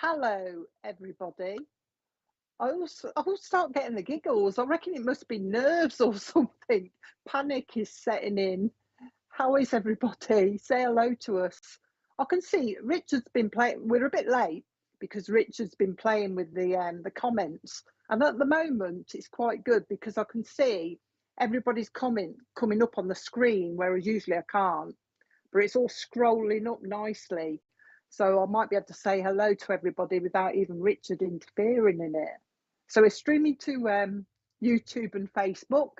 Hello, everybody. I will start getting the giggles. I reckon it must be nerves or something. Panic is setting in. How is everybody? Say hello to us. I can see Richard's been playing. We're a bit late because Richard's been playing with the comments, and at the moment it's quite good because I can see everybody's comment coming up on the screen, whereas usually I can't. But it's all scrolling up nicely. So I might be able to say hello to everybody without even Richard interfering in it. So we're streaming to YouTube and Facebook.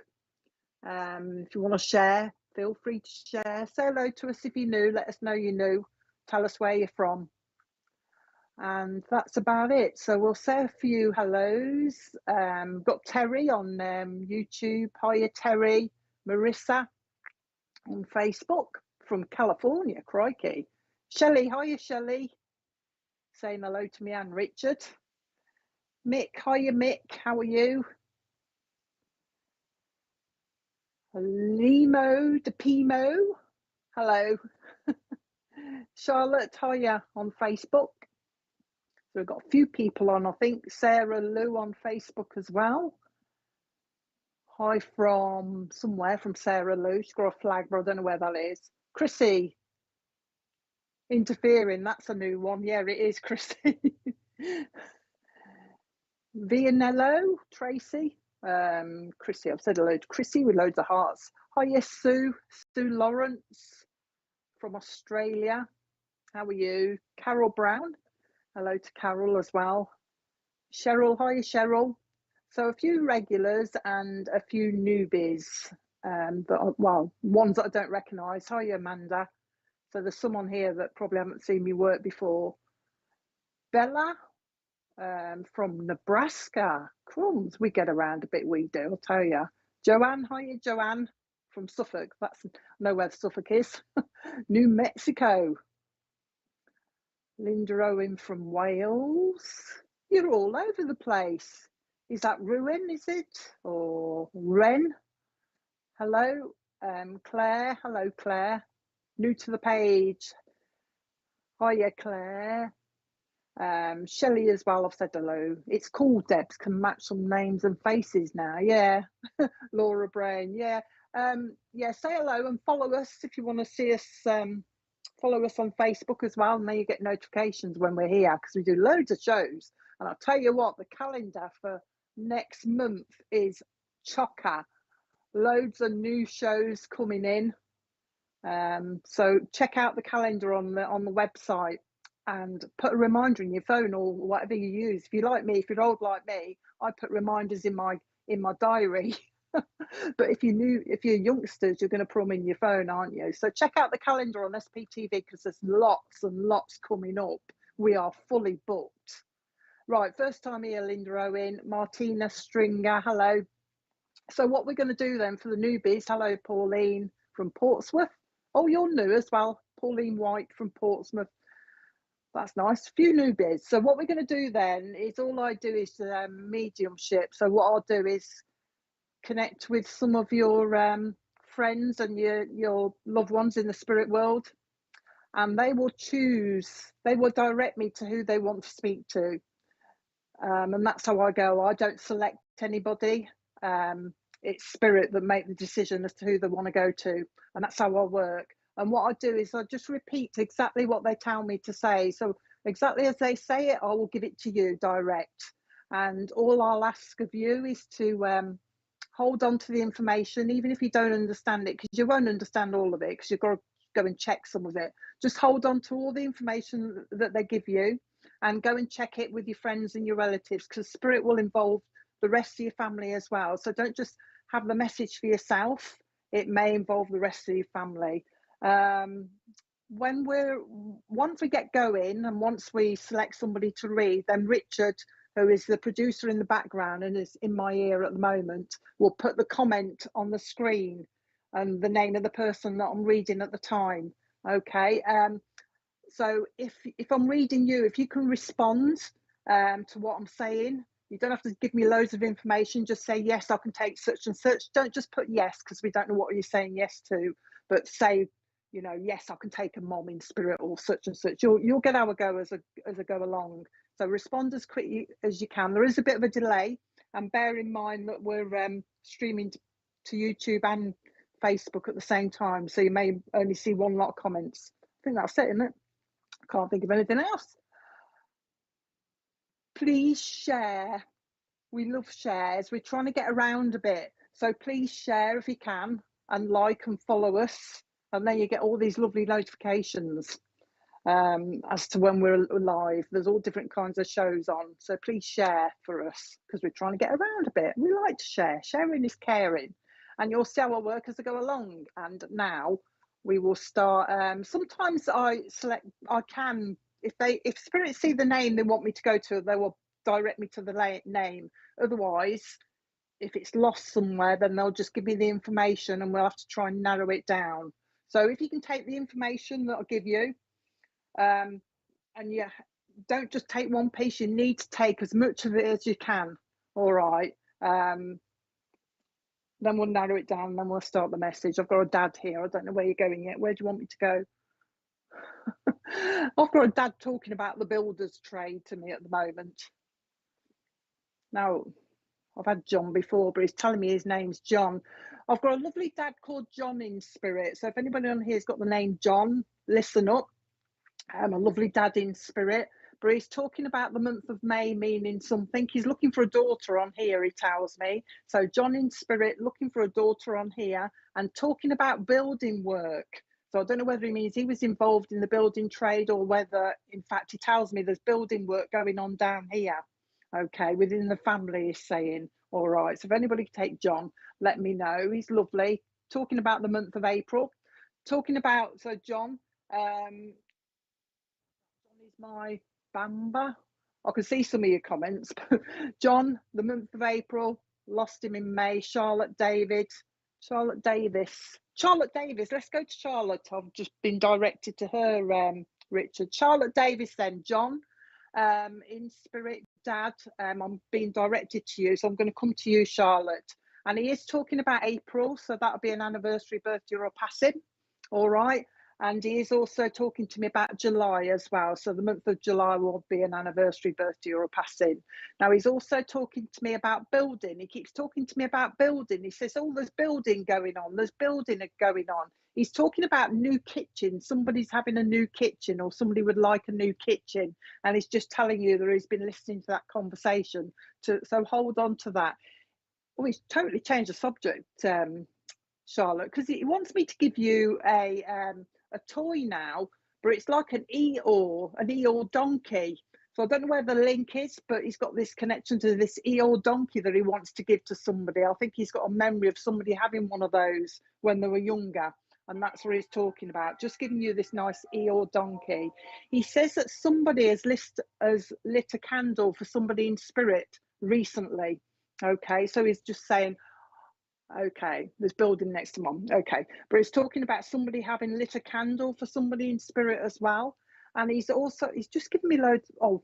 If you want to share, feel free to share. Say hello to us if you're new. Let us know you're new. Tell us where you're from. And that's about it. So we'll say a few hellos. Got Terry on YouTube. Hiya, Terry. Marissa on Facebook from California. Crikey. Shelley, hiya, Shelley. Saying hello to me and Richard. Mick, hiya, Mick. How are you? Limo de Pimo. Hello. Charlotte, hiya on Facebook. So we've got a few people on, I think. Sarah Lou on Facebook as well. Hi from somewhere from Sarah Lou. She's got a flag, but I don't know where that is. Chrissy. Interfering, that's a new one. Yeah, it is, Chrissy. Vianello, Tracy. Chrissy, I've said hello to Chrissy with loads of hearts. Hiya, Sue. Sue Lawrence from Australia. How are you? Carol Brown. Hello to Carol as well. Cheryl, hiya, Cheryl. So a few regulars and a few newbies. Well, ones that I don't recognise. Hiya, Amanda. So there's someone here that probably haven't seen me work before. Bella from Nebraska. Crumbs, we get around a bit, we do, I'll tell you. Joanne, hiya, Joanne from Suffolk. I know where Suffolk is. New Mexico. Linda Owen from Wales. You're all over the place. Is that Ruin, is it? Or Ren? Hello, Claire. Hello, Claire. New to the page. Hiya, Claire. Shelley as well, I've said hello. It's cool, Debs can match some names and faces now. Yeah. Laura Brain, yeah. Yeah, say hello and follow us if you want to see us. Follow us on Facebook as well, and then you get notifications when we're here because we do loads of shows. And I'll tell you what, the calendar for next month is chocker. Loads of new shows coming in. So check out the calendar on the website and put a reminder in your phone or whatever you use. If you're like me, if you're old like me, I put reminders in my diary. But if you're youngsters, you're going to put them in your phone, aren't you? So check out the calendar on SPTV because there's lots and lots coming up. We are fully booked. Right, first time here, Linda Owen, Martina Stringer, hello. So what we're going to do then for the newbies, hello, Pauline from Portsmouth. Oh, you're new as well, Pauline White from Portsmouth. That's nice, a few newbies. So what we're going to do then is all I do is mediumship. So what I'll do is connect with some of your friends and your loved ones in the spirit world, and they will direct me to who they want to speak to, and that's how I go. I don't select anybody. It's spirit that make the decision as to who they want to go to, and that's how I work. And what I do is I just repeat exactly what they tell me to say. So exactly as they say it, I will give it to you direct. And all I'll ask of you is to hold on to the information, even if you don't understand it, because you won't understand all of it, because you've got to go and check some of it. Just hold on to all the information that they give you and go and check it with your friends and your relatives, because spirit will involve the rest of your family as well. So don't just have the message for yourself. It may involve the rest of your family. Once we get going and once we select somebody to read, then Richard, who is the producer in the background and is in my ear at the moment, will put the comment on the screen and the name of the person that I'm reading at the time. Okay. So if I'm reading you, if you can respond to what I'm saying, you don't have to give me loads of information. Just say, yes, I can take such and such. Don't just put yes, because we don't know what you're saying yes to, but say, yes, I can take a mom in spirit or such and such. You'll get our go as I go along. So respond as quickly as you can. There is a bit of a delay, and bear in mind that we're streaming to YouTube and Facebook at the same time, so you may only see one lot of comments. I think that's it, isn't it? I can't think of anything else. Please share. We love shares. We're trying to get around a bit, so please share if you can, and like and follow us, and then you get all these lovely notifications as to when we're live. There's all different kinds of shows on, so please share for us, because we're trying to get around a bit. We like to share. Sharing is caring, and you'll see our work as I go along. And now we will start. Sometimes I can, if spirits see the name they want me to go to, they will direct me to the name. Otherwise, if it's lost somewhere, then they'll just give me the information, and we'll have to try and narrow it down. So if you can take the information that I'll give you, and yeah, don't just take one piece. You need to take as much of it as you can. All right. Then we'll narrow it down, and then we'll start the message. I've got a dad here. I don't know where you're going yet. Where do you want me to go? I've got a dad talking about the builder's trade to me at the moment. Now, I've had John before, but he's telling me his name's John. I've got a lovely dad called John in spirit. So if anybody on here's got the name John, listen up. A lovely dad in spirit, but he's talking about the month of May meaning something. He's looking for a daughter on here, he tells me. So John in spirit, looking for a daughter on here, and talking about building work. So I don't know whether he means he was involved in the building trade, or whether, in fact, he tells me there's building work going on down here. Okay, within the family, he's saying. All right, so if anybody can take John, let me know. He's lovely. Talking about the month of April. Talking about, so John is my Bamba. I can see some of your comments. John, the month of April, lost him in May. Charlotte Davis. Let's go to Charlotte. I've just been directed to her, Richard. Charlotte Davis then. John, in spirit, Dad, I'm being directed to you, so I'm going to come to you, Charlotte. And he is talking about April, so that'll be an anniversary, birthday, or passing. All right. And he is also talking to me about July as well. So the month of July will be an anniversary, birthday, or a passing. Now, he's also talking to me about building. He keeps talking to me about building. He says, oh, there's building going on. There's building going on. He's talking about new kitchen. Somebody's having a new kitchen, or somebody would like a new kitchen. And he's just telling you that he's been listening to that conversation. So hold on to that. Oh, he's totally changed the subject, Charlotte, because he wants me to give you a toy now, but it's like an Eeyore donkey. So I don't know where the link is, but he's got this connection to this Eeyore donkey that he wants to give to somebody. I think he's got a memory of somebody having one of those when they were younger, and that's what he's talking about. Just giving you this nice Eeyore donkey. He says that somebody has lit a candle for somebody in spirit recently. Okay, so he's just saying, okay, there's building next to Mum. Okay, but he's talking about somebody having lit a candle for somebody in spirit as well. And he's just given me loads. Oh,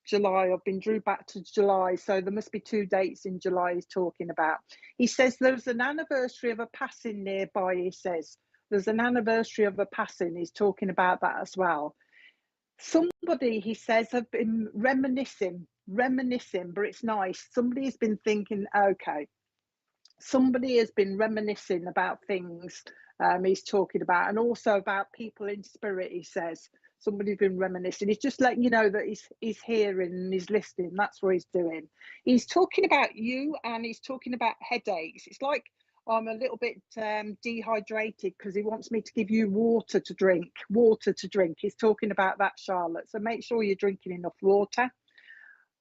July. I've been drew back to July, so there must be 2 dates in July he's talking about. He says there's an anniversary of a passing nearby. He says there's an anniversary of a passing. He's talking about that as well. Somebody, he says, have been reminiscing, but it's nice. Somebody has been thinking, okay. Somebody has been reminiscing about things he's talking about, and also about people in spirit. He says somebody's been reminiscing. He's just letting you know that he's hearing and he's listening. That's what he's doing. He's talking about you, and he's talking about headaches. It's like I'm a little bit dehydrated, because he wants me to give you water to drink. He's talking about that, Charlotte. So make sure you're drinking enough water.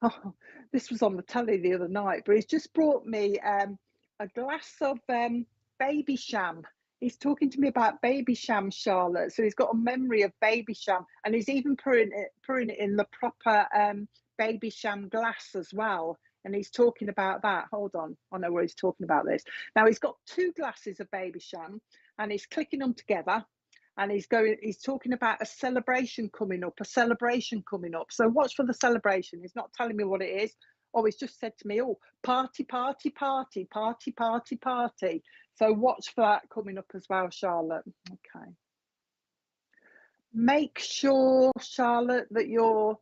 Oh, this was on the telly the other night, but he's just brought me a glass of baby sham. He's talking to me about baby sham, Charlotte. So he's got a memory of baby sham, and he's even pouring it in the proper baby sham glass as well. And he's talking about that. Hold on, I know where he's talking about this. Now he's got 2 glasses of baby sham, and he's clicking them together. And he's talking about a celebration coming up. So watch for the celebration. He's not telling me what it is. Oh, he's just said to me, oh, party. So watch for that coming up as well, Charlotte. Okay. Make sure, Charlotte, that you're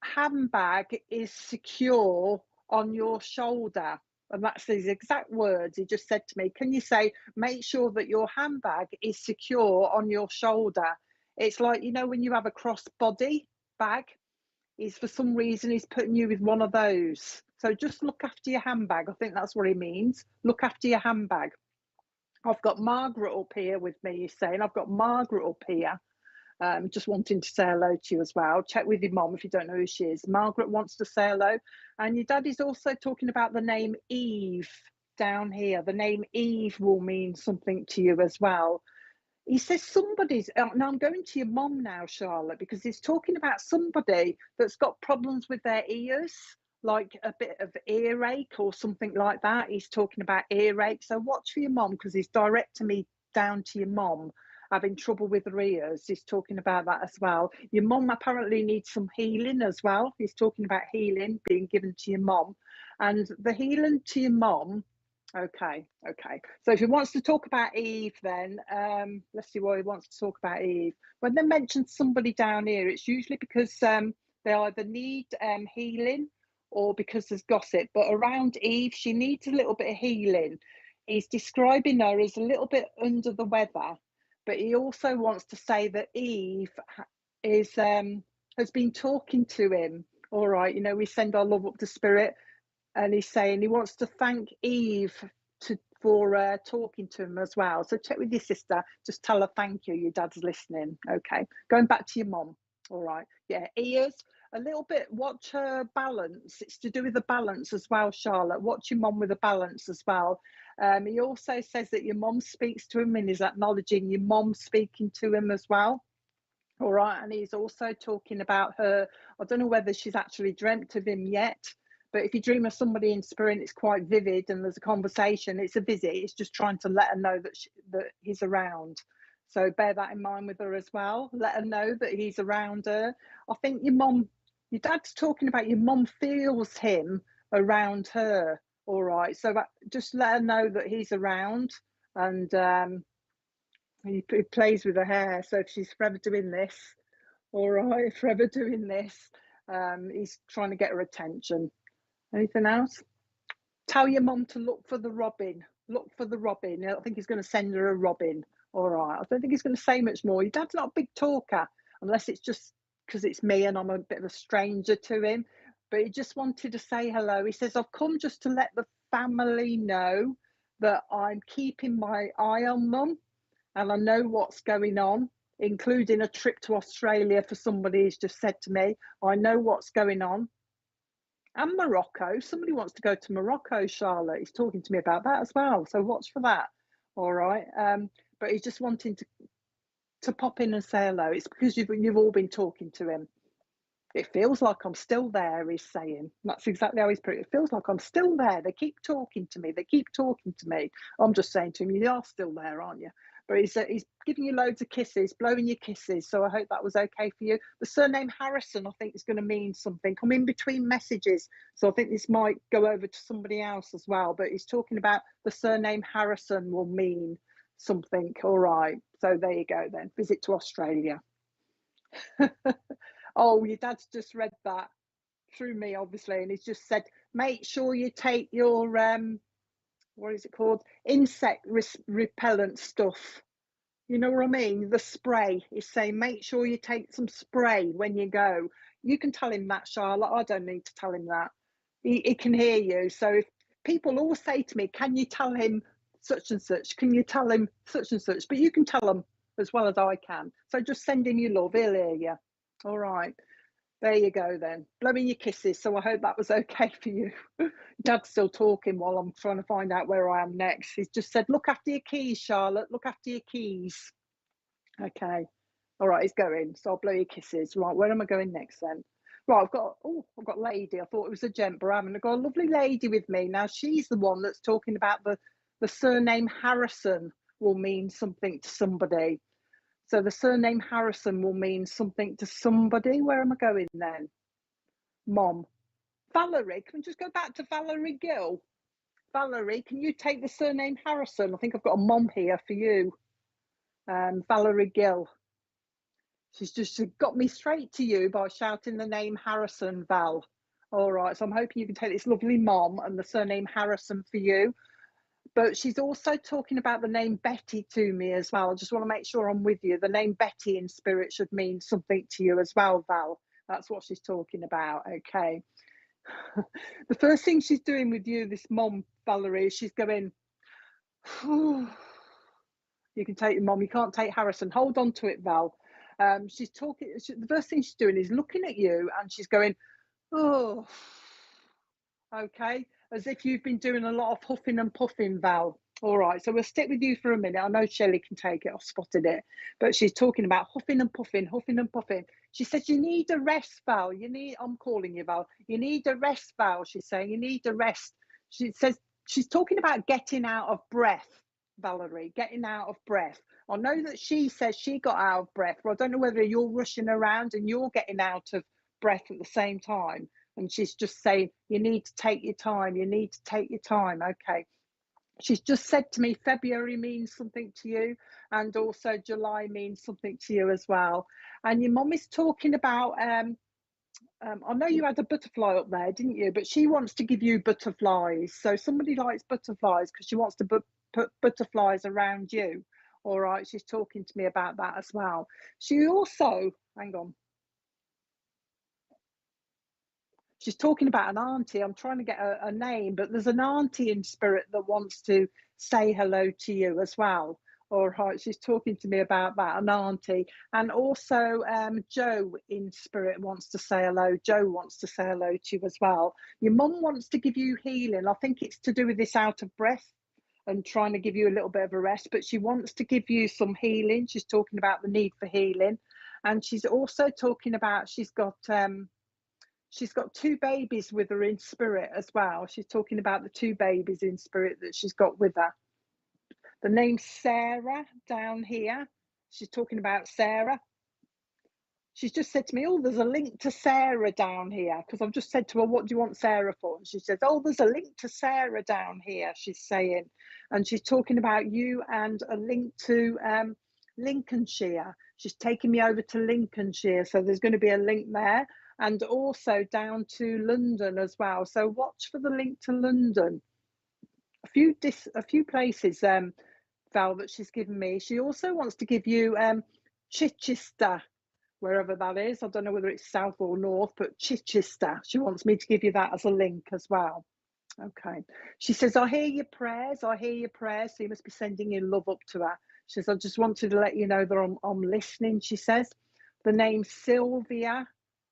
handbag is secure on your shoulder. And that's his exact words. He just said to me, can you say, make sure that your handbag is secure on your shoulder? It's like, you know, when you have a crossbody bag, is for some reason he's putting you with one of those. So just look after your handbag. I think that's what he means. Look after your handbag. I've got Margaret up here with me, he's saying. I've got Margaret up here. Just wanting to say hello to you as well. Check with your mom if you don't know who she is. Margaret wants to say hello. And your dad is also talking about the name Eve down here. The name Eve will mean something to you as well. He says somebody's, now I'm going to your mom now, Charlotte, because he's talking about somebody that's got problems with their ears, like a bit of earache or something like that. He's talking about earache. So watch for your mom, because he's directing me down to your mom having trouble with her ears. He's talking about that as well. Your mom apparently needs some healing as well. He's talking about healing being given to your mom, and the healing to your mom. Okay. So if he wants to talk about Eve, then let's see what he wants to talk about Eve. When they mention somebody down here, it's usually because they either need healing or because there's gossip. But around Eve, she needs a little bit of healing. He's describing her as a little bit under the weather, but he also wants to say that Eve is has been talking to him. All right, you know, we send our love up to spirit. And he's saying he wants to thank Eve for talking to him as well. So check with your sister. Just tell her thank you. Your dad's listening. Okay. Going back to your mom. All right. Yeah. Ears. A little bit. Watch her balance. It's to do with the balance as well, Charlotte. Watch your mom with the balance as well. He also says that your mom speaks to him and is acknowledging your mom speaking to him as well. All right. And he's also talking about her. I don't know whether she's actually dreamt of him yet. But if you dream of somebody in spirit, it's quite vivid and there's a conversation. It's a visit. It's just trying to let her know that he's around. So bear that in mind with her as well. Let her know that he's around her. I think your dad's talking about your mom feels him around her. All right. So just let her know that he's around, and he plays with her hair. So if she's forever doing this, all right, forever doing this, he's trying to get her attention. Anything else? Tell your mum to look for the robin. Look for the robin. I think he's going to send her a robin. All right. I don't think he's going to say much more. Your dad's not a big talker, unless it's just because it's me and I'm a bit of a stranger to him. But he just wanted to say hello. He says, I've come just to let the family know that I'm keeping my eye on them and I know what's going on, including a trip to Australia for somebody who's just said to me, I know what's going on. And Morocco. Somebody wants to go to Morocco, Charlotte. He's talking to me about that as well. So watch for that. All right. But he's just wanting to pop in and say hello. It's because you've all been talking to him. It feels like I'm still there, he's saying. That's exactly how he's put it. It feels like I'm still there. They keep talking to me. They keep talking to me. I'm just saying to him, you are still there, aren't you? But he's giving you loads of kisses, blowing you kisses. So I hope that was okay for you. The surname Harrison, I think, is going to mean something. I'm in between messages, so I think this might go over to somebody else as well. But he's talking about the surname Harrison will mean something. All right. So there you go then. Visit to Australia. Oh, your dad's just read that through me, obviously, and he's just said, make sure you take your what is it called, insect repellent stuff, you know what I mean, the spray. He's saying make sure you take some spray when you go. You can tell him that, Charlotte. I don't need to tell him that. He can hear you. So if people always say to me, can you tell him such and such, can you tell him such and such, but you can tell him as well as I can. So just send him your love, he'll hear you. All right. There you go then. Blowing your kisses. So I hope that was okay for you. Dad's still talking while I'm trying to find out where I am next. He's just said, look after your keys, Charlotte. Look after your keys. Okay. All right, he's going. So I'll blow your kisses. Right, where am I going next then? Right, I've got lady. I thought it was a gent, but I haven't. I've got a lovely lady with me. Now she's the one that's talking about the surname Harrison will mean something to somebody. So the surname Harrison will mean something to somebody. Where am I going then? Mom. Valerie, can we just go back to Valerie Gill? Valerie, can you take the surname Harrison? I think I've got a mom here for you. Valerie Gill. She's just got me straight to you by shouting the name Harrison, Val. All right, so I'm hoping you can take this lovely mom and the surname Harrison for you. But she's also talking about the name Betty to me as well. I just want to make sure I'm with you. The name Betty in spirit should mean something to you as well, Val. That's what she's talking about, okay? The first thing she's doing with you, this mom, Valerie, is she's going, you can take your mom, you can't take Harrison. Hold on to it, Val. She's talking, the first thing she's doing is looking at you and she's going, oh, okay, as if you've been doing a lot of huffing and puffing, Val. All right, so we'll stick with you for a minute. I know Shelley can take it, I've spotted it, but she's talking about huffing and puffing, huffing and puffing. She says, you need a rest, Val. I'm calling you, Val. You need a rest, Val. She's saying, you need a rest. She says, she's talking about getting out of breath, Valerie, getting out of breath. I know that she says she got out of breath, but I don't know whether you're rushing around and you're getting out of breath at the same time. And she's just saying, you need to take your time. You need to take your time. Okay. She's just said to me, February means something to you. And also July means something to you as well. And your mum is talking about, I know you had a butterfly up there, didn't you? But she wants to give you butterflies. So somebody likes butterflies because she wants to put butterflies around you. All right. She's talking to me about that as well. She also, hang on. She's talking about an auntie. I'm trying to get a name, but there's an auntie in spirit that wants to say hello to you as well. All right, she's talking to me about that, an auntie. And also Joe in spirit wants to say hello. Joe wants to say hello to you as well. Your mum wants to give you healing. I think it's to do with this out of breath and trying to give you a little bit of a rest, but she wants to give you some healing. She's talking about the need for healing. And she's also talking about, she's got 2 babies with her in spirit as well. She's talking about the 2 babies in spirit that she's got with her. The name's Sarah down here. She's talking about Sarah. She's just said to me, oh, there's a link to Sarah down here, because I've just said to her, what do you want Sarah for? And she says, oh, there's a link to Sarah down here, she's saying. And she's talking about you and a link to Lincolnshire. She's taking me over to Lincolnshire. So there's going to be a link there. And also down to London as well. So watch for the link to London. A few places, Val, that she's given me. She also wants to give you Chichester, wherever that is. I don't know whether it's south or north, but Chichester. She wants me to give you that as a link as well. Okay. She says, I hear your prayers. I hear your prayers. So you must be sending your love up to her. She says, I just wanted to let you know that I'm listening, she says. The name Sylvia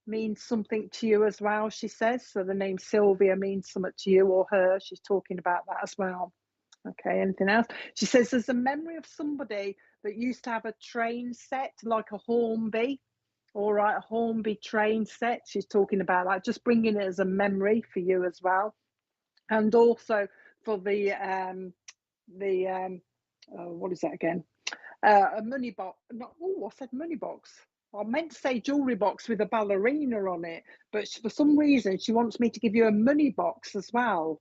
means something to you as well, she says. So the name Sylvia means something to you or her. She's talking about that as well. Okay, anything else? She says there's a memory of somebody that used to have a train set, like a Hornby. All right, a Hornby train set. She's talking about that, just bringing it as a memory for you as well. And also for the what is that again? A money box. I said money box. I meant to say jewelry box with a ballerina on it, but for some reason she wants me to give you a money box as well.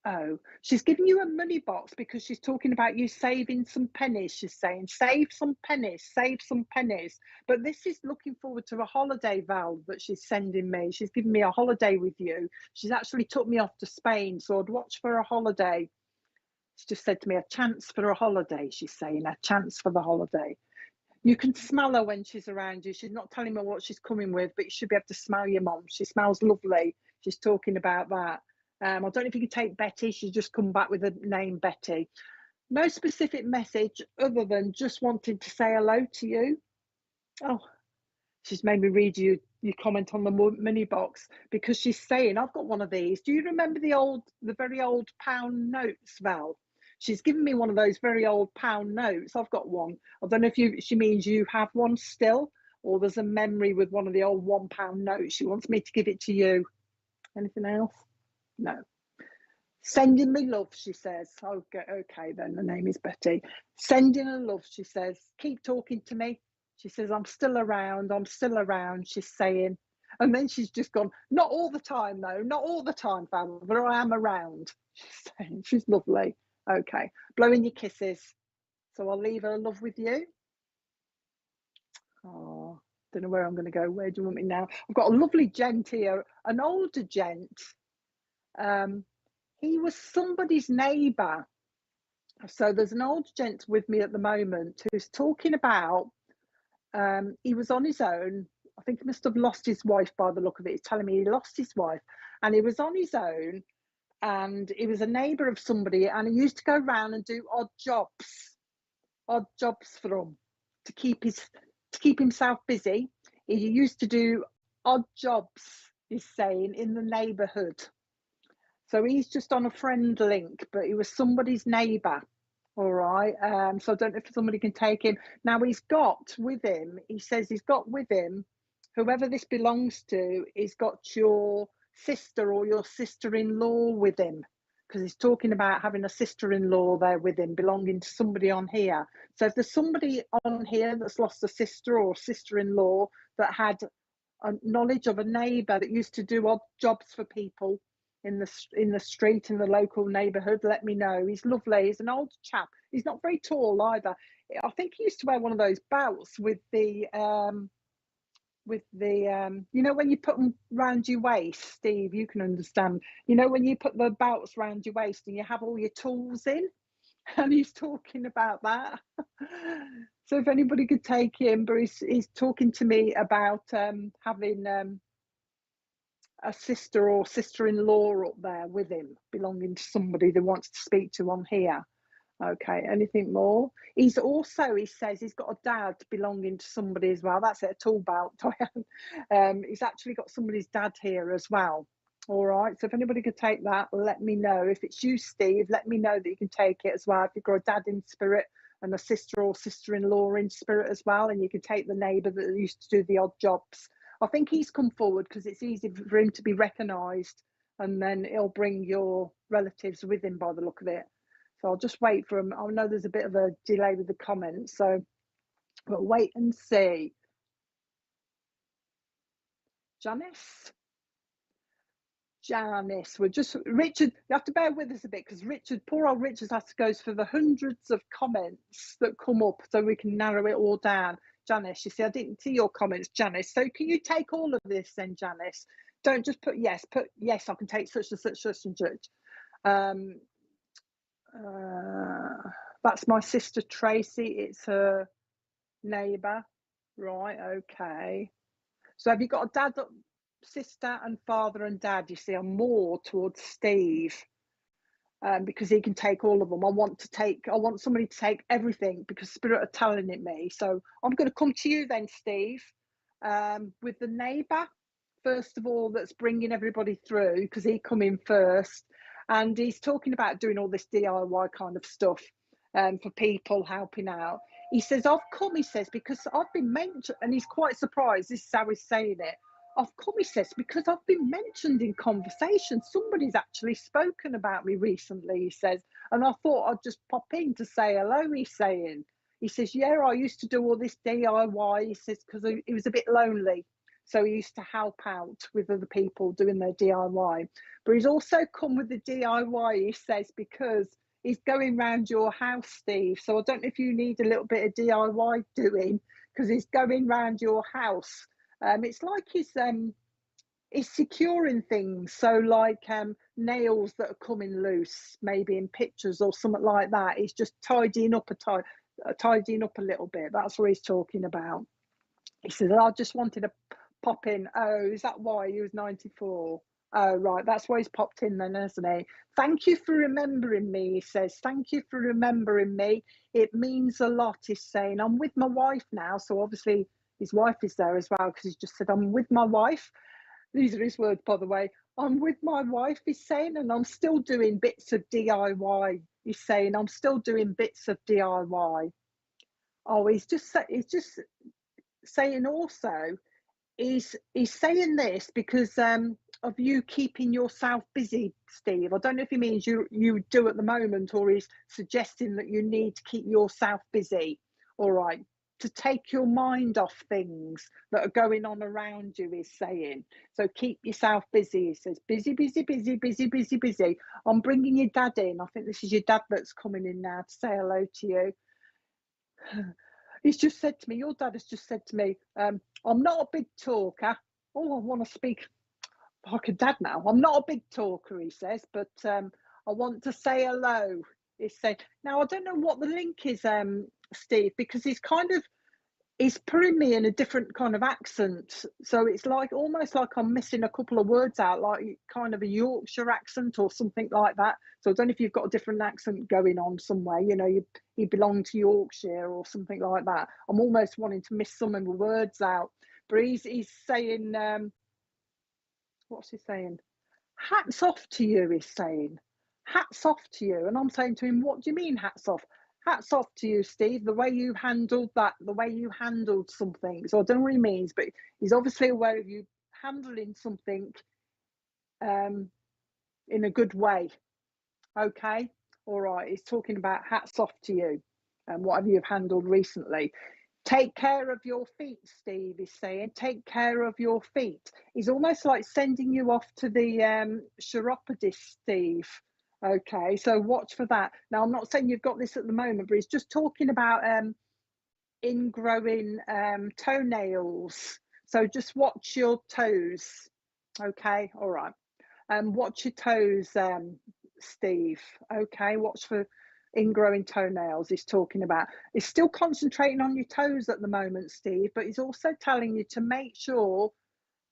Oh, she's giving you a money box because she's talking about you saving some pennies. She's saying, save some pennies, save some pennies. But this is looking forward to a holiday, Val, that she's sending me. She's giving me a holiday with you. She's actually took me off to Spain, so I'd watch for a holiday. She just said to me, a chance for a holiday, she's saying, a chance for the holiday. You can smell her when she's around you. She's not telling me what she's coming with, but you should be able to smell your mum. She smells lovely. She's talking about that. I don't know if you can take Betty. She's just come back with the name Betty. No specific message other than just wanted to say hello to you. Oh, she's made me read you your comment on the money box because she's saying, I've got one of these. Do you remember the very old pound notes, Val? She's given me one of those very old pound notes. I've got one. I don't know if she means you have one still, or there's a memory with one of the old £1 notes. She wants me to give it to you. Anything else? No. Sending me love, she says. Okay, then the name is Betty. Sending her love, she says. Keep talking to me. She says, I'm still around, she's saying. And then she's just gone, not all the time, though, not all the time, Val, but I am around, she's saying. She's lovely. Okay, blowing your kisses. So I'll leave her love with you. Oh, don't know where I'm going to go. Where do you want me now? I've got a lovely gent here, an older gent. He was somebody's neighbour. So there's an old gent with me at the moment who's talking about, he was on his own. I think he must have lost his wife by the look of it. He's telling me he lost his wife and he was on his own, and he was a neighbour of somebody, and he used to go around and do odd jobs for him to keep himself busy. He used to do odd jobs, he's saying, in the neighbourhood. So he's just on a friend link, but he was somebody's neighbour. All right. So I don't know if somebody can take him. Now he's got with him, he says he's got with him, whoever this belongs to, he's got your sister or your sister-in-law with him, because he's talking about having a sister-in-law there with him, belonging to somebody on here. So if there's somebody on here that's lost a sister or sister-in-law that had a knowledge of a neighbour that used to do odd jobs for people in the street, in the local neighbourhood, let me know. He's lovely. He's an old chap. He's not very tall either. I think he used to wear one of those belts with the you know, when you put them round your waist, Steve, you can understand, you know, when you put the belts round your waist and you have all your tools in, and he's talking about that. So if anybody could take him, but he's talking to me about having a sister or sister-in-law up there with him, belonging to somebody that wants to speak to on here. Okay, anything more? He's also, he says he's got a dad belonging to somebody as well. That's it, a tool belt. He's actually got somebody's dad here as well. All right, so if anybody could take that, let me know. If it's you, Steve, let me know that you can take it as well. If you've got a dad in spirit and a sister or sister-in-law in spirit as well, and you can take the neighbour that used to do the odd jobs. I think he's come forward because it's easy for him to be recognised, and then he'll bring your relatives with him by the look of it. So I'll just wait for him. I know there's a bit of a delay with the comments, so we'll wait and see. Janice, we're just, Richard, you have to bear with us a bit because Richard, poor old Richard, has to go for the hundreds of comments that come up so we can narrow it all down. Janice, you see, I didn't see your comments, Janice. So can you take all of this then, Janice? Don't just put yes, I can take such and such and such. That's my sister Tracy. It's her neighbour. Right, okay. So have you got a dad, sister and father and dad? You see, I'm more towards Steve. Because he can take all of them. I want somebody to take everything because Spirit are telling it me. So I'm going to come to you then, Steve, with the neighbour, first of all, that's bringing everybody through, because he come in first. And he's talking about doing all this DIY kind of stuff for people, helping out. He says, I've come, he says, because I've been mentioned, and he's quite surprised, this is how he's saying it. I've come, he says, because I've been mentioned in conversation. Somebody's actually spoken about me recently, he says, and I thought I'd just pop in to say hello, he's saying. He says, yeah, I used to do all this DIY, he says, because he was a bit lonely. So he used to help out with other people doing their DIY. But he's also come with the DIY, he says, because he's going round your house, Steve. So I don't know if you need a little bit of DIY doing, because he's going round your house. It's like he's securing things. So like nails that are coming loose, maybe in pictures or something like that. He's just tidying up a little bit. That's what he's talking about. He says, I just wanted to pop in. Oh, is that why he was 94? Oh, right. That's why he's popped in then, hasn't he? Thank you for remembering me, he says. Thank you for remembering me. It means a lot, he's saying. I'm with my wife now. So obviously his wife is there as well, because he's just said, I'm with my wife. These are his words, by the way. I'm with my wife, he's saying, and I'm still doing bits of DIY. He's saying, I'm still doing bits of DIY. Oh, he's just saying also, he's saying this because of you keeping yourself busy, Steve. I don't know if he means you do at the moment, or he's suggesting that you need to keep yourself busy, all right, to take your mind off things that are going on around you, he's saying. So keep yourself busy, he says. Busy, busy, busy, busy, busy, busy. I'm bringing your dad in. I think this is your dad that's coming in now to say hello to you. He's just said to me, your dad has just said to me, I'm not a big talker. Oh, I want to speak like a dad now. I'm not a big talker, he says, but I want to say hello. He's saying, now I don't know what the link is, Steve, because he's putting me in a different kind of accent. So it's like almost like I'm missing a couple of words out, like kind of a Yorkshire accent or something like that. So I don't know if you've got a different accent going on somewhere, you know, you belong to Yorkshire or something like that. I'm almost wanting to miss some of the words out. But he's saying, what's he saying? Hats off to you, he's saying. Hats off to you. And I'm saying to him, what do you mean hats off? Hats off to you, Steve, the way you handled that, the way you handled something. So I don't know what he means, but he's obviously aware of you handling something in a good way. Okay, all right. He's talking about hats off to you and what have you handled recently. Take care of your feet, Steve is saying. Take care of your feet. He's almost like sending you off to the chiropodist, Steve. Okay, so watch for that. Now, I'm not saying you've got this at the moment, but he's just talking about ingrowing toenails. So just watch your toes. Okay, all right. Watch your toes, Steve. Okay, watch for ingrowing toenails. He's talking about. He's still concentrating on your toes at the moment, Steve, but he's also telling you to make sure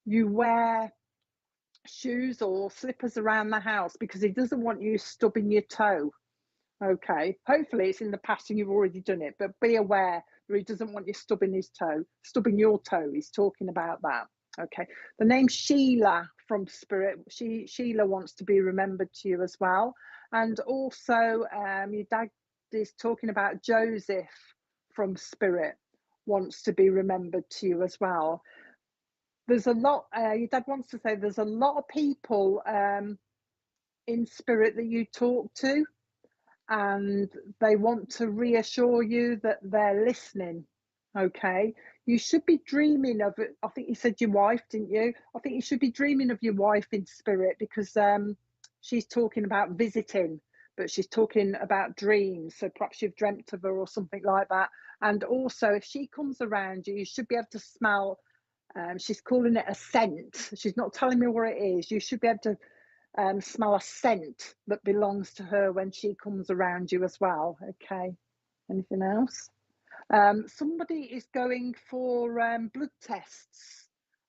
you wear shoes or slippers around the house because he doesn't want you stubbing your toe. Okay, hopefully it's in the past and you've already done it, but be aware that he doesn't want you stubbing your toe. He's talking about that. Okay, the name Sheila from Spirit. Sheila wants to be remembered to you as well, and also your dad is talking about Joseph from Spirit wants to be remembered to you as well. There's a lot. Your dad wants to say there's a lot of people in Spirit that you talk to, and they want to reassure you that they're listening. Okay, you should be dreaming of it. I think you said your wife, didn't you? I think you should be dreaming of your wife in Spirit because she's talking about visiting, but she's talking about dreams. So perhaps you've dreamt of her or something like that. And also, if she comes around you, you should be able to smell. She's calling it a scent. She's not telling me what it is. You should be able to smell a scent that belongs to her when she comes around you as well. Okay, anything else? Somebody is going for blood tests.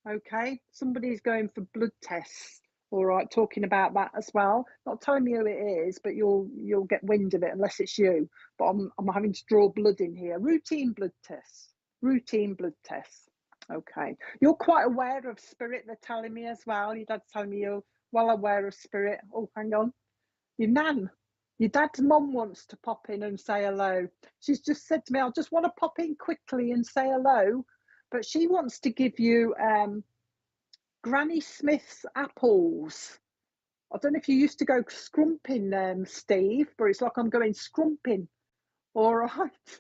Okay, somebody is going for blood tests. All right, talking about that as well. Not telling me who it is, but you'll get wind of it unless it's you. But I'm having to draw blood in here. Routine blood tests. Routine blood tests. Okay, you're quite aware of Spirit. They're telling me as well. Your dad's telling me you're well aware of Spirit. Oh, hang on. Your dad's mum wants to pop in and say hello. She's just said to me, I just want to pop in quickly and say hello. But she wants to give you Granny Smith's apples. I don't know if you used to go scrumping, Steve, but it's like I'm going scrumping. All right.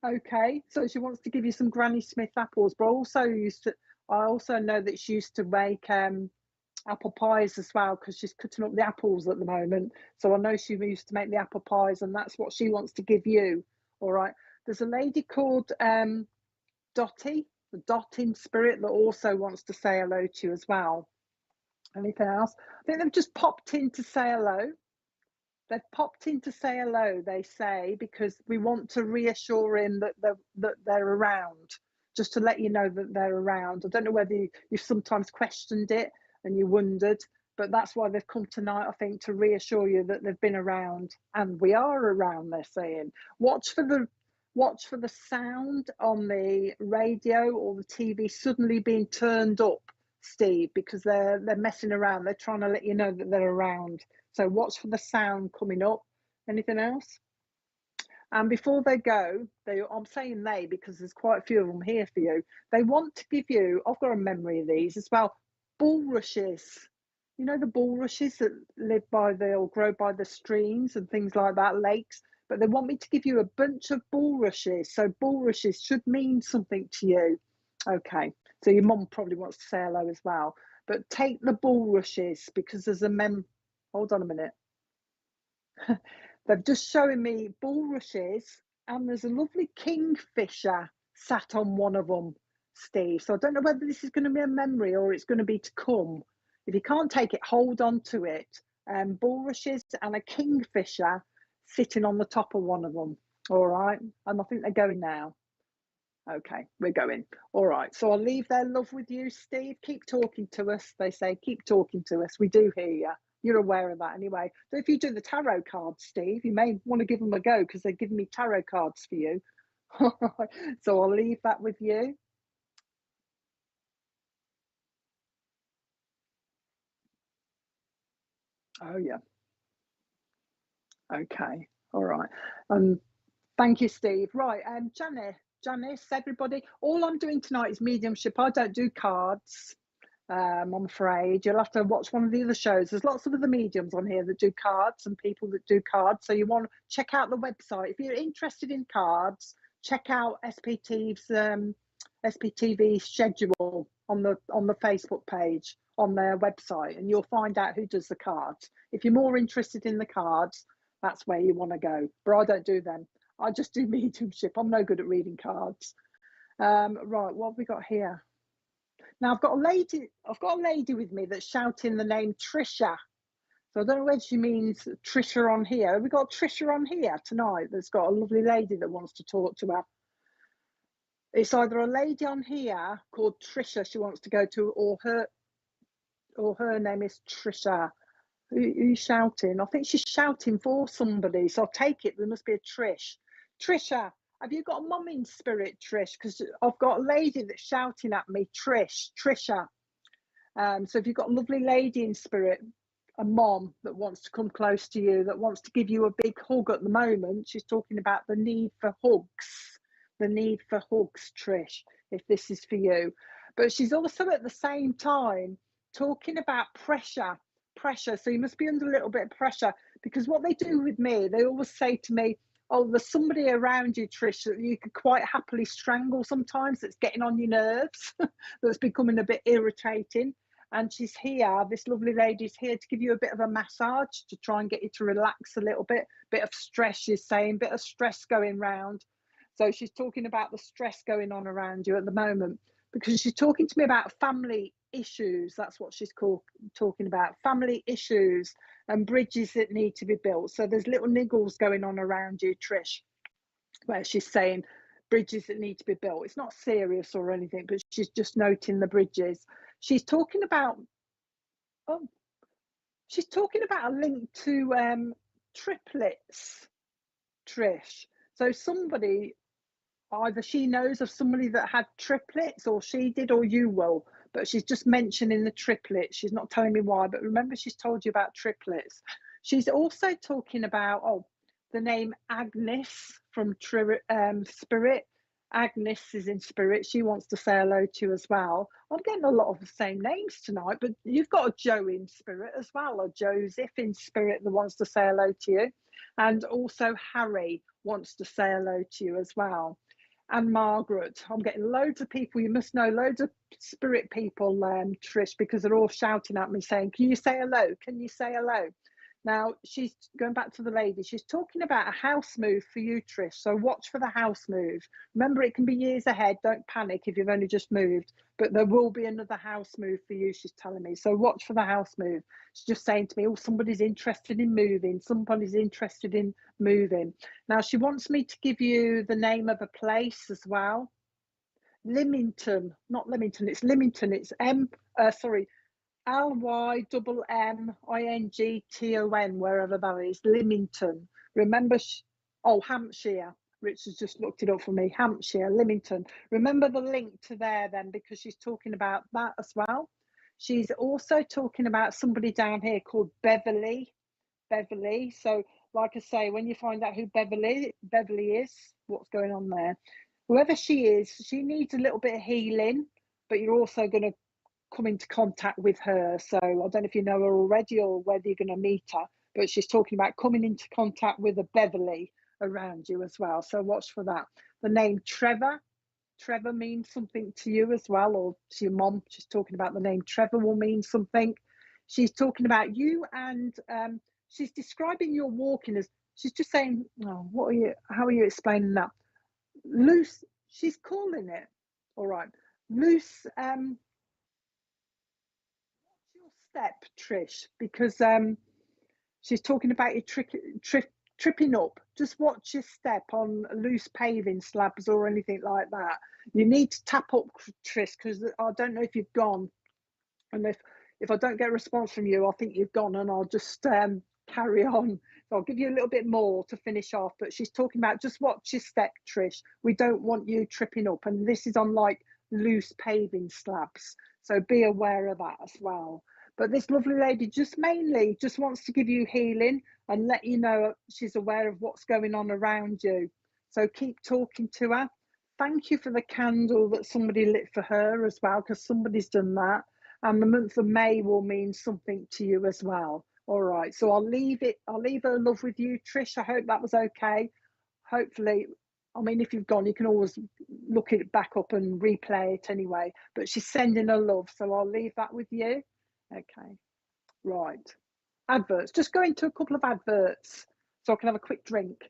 Okay. So she wants to give you some Granny Smith apples, but I also know that she used to make apple pies as well because she's cutting up the apples at the moment. So I know she used to make the apple pies, and that's what she wants to give you. All right. There's a lady called Dottie, the Dot in Spirit, that also wants to say hello to you as well. Anything else? I think they've just popped in to say hello. They've popped in to say hello, they say, because we want to reassure him that they're around, just to let you know that they're around. I don't know whether you've sometimes questioned it and you wondered, but that's why they've come tonight, I think, to reassure you that they've been around, and we are around, they're saying. Watch for the sound on the radio or the TV suddenly being turned up, Steve, because they're messing around. They're trying to let you know that they're around. So watch for the sound coming up. Anything else? And before they go, I'm saying they because there's quite a few of them here for you. They want to give you, I've got a memory of these as well, bulrushes. You know the bulrushes that live or grow by the streams and things like that, lakes. But they want me to give you a bunch of bulrushes. So bulrushes should mean something to you. Okay, so your mum probably wants to say hello as well. But take the bulrushes because there's hold on a minute. They've just shown me bulrushes, and there's a lovely kingfisher sat on one of them, Steve. So I don't know whether this is going to be a memory or it's going to be to come. If you can't take it, hold on to it. Bulrushes and a kingfisher sitting on the top of one of them. All right. And I think they're going now. Okay, we're going. All right. So I'll leave their love with you, Steve. Keep talking to us. They say, keep talking to us. We do hear you. You're aware of that anyway. So if you do the tarot cards, Steve, you may want to give them a go because they're giving me tarot cards for you. So I'll leave that with you. Oh, yeah. Okay. All right. Thank you, Steve. Right. Janice, everybody. All I'm doing tonight is mediumship. I don't do cards. I'm afraid you'll have to watch one of the other shows. There's lots of other mediums on here that do cards and people that do cards. So you want to check out the website. If you're interested in cards, check out SPTV schedule on the Facebook page on their website, and you'll find out who does the cards. If you're more interested in the cards, that's where you want to go. But I don't do them. I just do mediumship. I'm no good at reading cards. Right, what have we got here? Now I've got a lady with me that's shouting the name Trisha. So I don't know whether she means Trisha on here. Have we got Trisha on here tonight that's got a lovely lady that wants to talk to her? It's either a lady on here called Trisha she wants to go to, or her name is Trisha. Who's shouting? I think she's shouting for somebody. So I'll take it. There must be a Trish. Trisha, have you got a mum in spirit, Trish? Because I've got a lady that's shouting at me, Trisha. So if you've got a lovely lady in spirit, a mom that wants to come close to you, that wants to give you a big hug at the moment, she's talking about the need for hugs. The need for hugs, Trish, if this is for you. But she's also at the same time talking about pressure. So you must be under a little bit of pressure, because what they do with me, they always say to me, oh, there's somebody around you, Trish, that you could quite happily strangle sometimes, that's getting on your nerves, that's becoming a bit irritating. And she's here, this lovely lady's here to give you a bit of a massage to try and get you to relax a little bit of stress, she's saying, bit of stress going round. So she's talking about the stress going on around you at the moment, because she's talking to me about family issues. That's what she's talking about, family issues and bridges that need to be built. So there's little niggles going on around you, Trish, where she's saying bridges that need to be built. It's not serious or anything, but she's just noting the bridges. She's talking about a link to triplets, Trish. So somebody, either she knows of somebody that had triplets, or she did, or you will, but she's just mentioning the triplets. She's not telling me why, but remember, she's told you about triplets. She's also talking about the name Agnes from Spirit. Agnes is in spirit. She wants to say hello to you as well. I'm getting a lot of the same names tonight, but you've got a Joe in spirit as well, or Joseph in spirit that wants to say hello to you. And also Harry wants to say hello to you as well. And Margaret. I'm getting loads of people. You must know loads of spirit people, Trish, because they're all shouting at me saying, can you say hello? Can you say hello? Now, she's going back to the lady. She's talking about a house move for you, Trish. So watch for the house move. Remember, it can be years ahead. Don't panic if you've only just moved. But there will be another house move for you, she's telling me. So watch for the house move. She's just saying to me, oh, somebody's interested in moving. Somebody's interested in moving. Now, she wants me to give you the name of a place as well. Lymington. Not Leamington. It's Lymington. It's Lymington, wherever that is, Lymington. Remember, Hampshire. Richard's just looked it up for me. Hampshire, Lymington. Remember the link to there then, because she's talking about that as well. She's also talking about somebody down here called Beverly. So, like I say, when you find out who Beverly is, what's going on there, whoever she is, she needs a little bit of healing, but you're also going to come into contact with her. So I don't know if you know her already or whether you're going to meet her, but she's talking about coming into contact with a Beverly around you as well. So watch for that. The name Trevor means something to you as well, or to your mom. She's talking about the name Trevor will mean something. She's talking about you, and she's describing your walking as, she's just saying, oh, how are you explaining that? Loose. she's calling it. All right. Loose, what's your step, Trish? Because she's talking about you tripping up. Just watch your step on loose paving slabs or anything like that. You need to tap up, Trish, because I don't know if you've gone. And if I don't get a response from you, I think you've gone, and I'll just carry on. So I'll give you a little bit more to finish off. But she's talking about just watch your step, Trish. We don't want you tripping up. And this is on like loose paving slabs. So be aware of that as well. But this lovely lady just mainly just wants to give you healing and let you know she's aware of what's going on around you. So keep talking to her. Thank you for the candle that somebody lit for her as well, because somebody's done that. And the month of May will mean something to you as well. All right, so I'll leave her love with you, Trish. I hope that was okay. Hopefully, I mean, if you've gone, you can always look it back up and replay it anyway. But she's sending her love, so I'll leave that with you. Okay, right. Adverts. Just go into a couple of adverts so I can have a quick drink.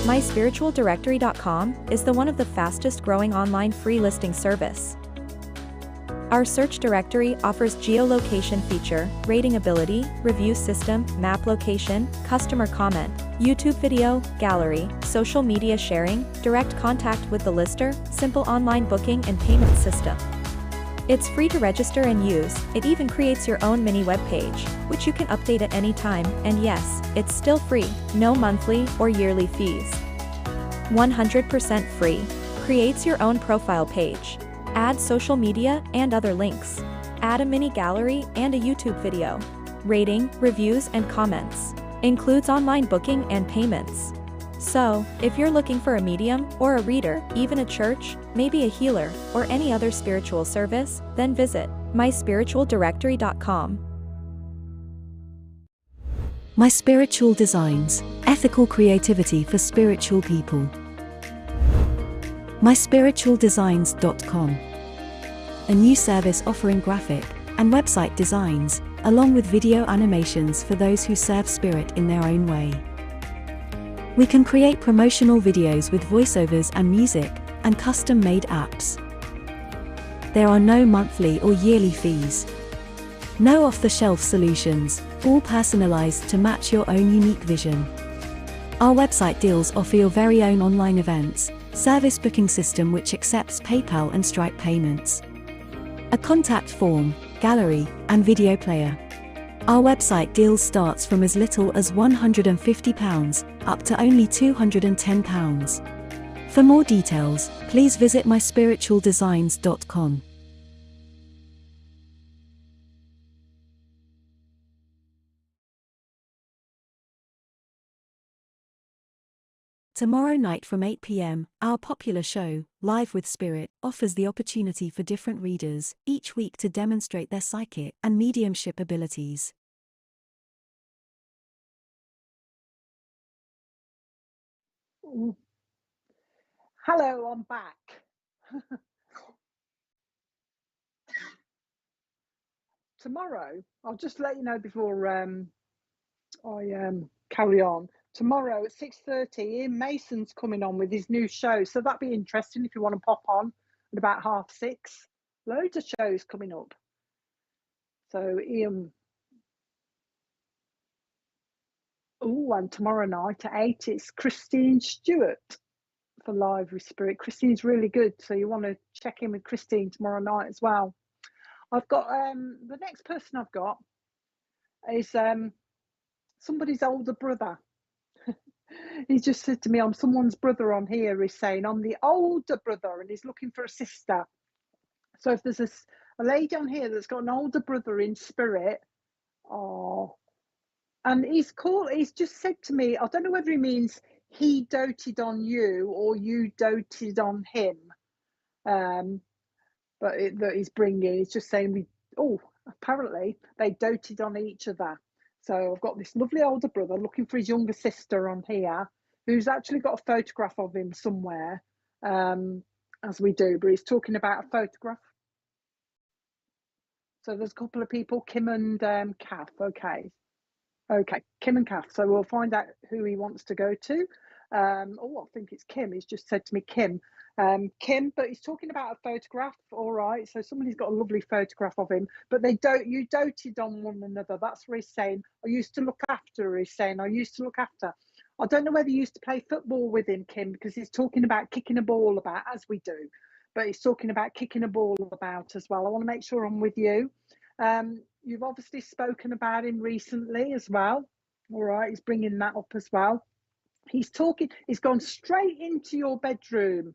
MySpiritualDirectory.com is one of the fastest growing online free listing service. Our search directory offers geolocation feature, rating ability, review system, map location, customer comment, YouTube video, gallery, social media sharing, direct contact with the lister, simple online booking and payment system. It's free to register and use. It even creates your own mini web page, which you can update at any time, and yes, it's still free, no monthly or yearly fees. 100% free. Creates your own profile page. Add social media and other links. Add a mini gallery and a YouTube video. Rating, reviews and comments. Includes online booking and payments. So, if you're looking for a medium, or a reader, even a church, maybe a healer, or any other spiritual service, then visit MySpiritualDirectory.com. My Spiritual Designs, ethical creativity for spiritual people. MySpiritualDesigns.com. A new service offering graphic and website designs, along with video animations for those who serve spirit in their own way. We can create promotional videos with voiceovers and music, and custom-made apps. There are no monthly or yearly fees. No off-the-shelf solutions, all personalized to match your own unique vision. Our website deals offer your very own online events, service booking system which accepts PayPal and Stripe payments. A contact form, gallery, and video player. Our website deals starts from as little as £150 up to only £210. For more details, please visit myspiritualdesigns.com. Tomorrow night from 8 p.m, our popular show, Live with Spirit, offers the opportunity for different readers, each week to demonstrate their psychic and mediumship abilities. Ooh. Hello, I'm back. Tomorrow, I'll just let you know before I carry on. Tomorrow at 6:30, Ian Mason's coming on with his new show, so that'd be interesting if you want to pop on at about 6:30. Loads of shows coming up. So Ian. Oh, and tomorrow night at 8, it's Christine Stewart for Live with Spirit. Christine's really good, so you want to check in with Christine tomorrow night as well. I've got the next person I've got is somebody's older brother. He just said to me, I'm someone's brother on here. He's saying, I'm the older brother, and he's looking for a sister. So if there's a lady on here that's got an older brother in spirit, oh, and he's just said to me, I don't know whether he means he doted on you or you doted on him. But that he's bringing, he's just saying, apparently they doted on each other. So I've got this lovely older brother looking for his younger sister on here, who's actually got a photograph of him somewhere, as we do, but he's talking about a photograph. So there's a couple of people, Kim and Kath. Okay, Kim and Kath. So we'll find out who he wants to go to. I think it's Kim. He's just said to me, Kim, but he's talking about a photograph. All right, so somebody's got a lovely photograph of him, but you doted on one another. That's what he's saying. I used to look after. He's saying, I used to look after. I don't know whether you used to play football with him, Kim, because he's talking about kicking a ball about, as we do, but he's talking about kicking a ball about as well. I want to make sure I'm with you. You've obviously spoken about him recently as well. All right, he's bringing that up as well. He's gone straight into your bedroom,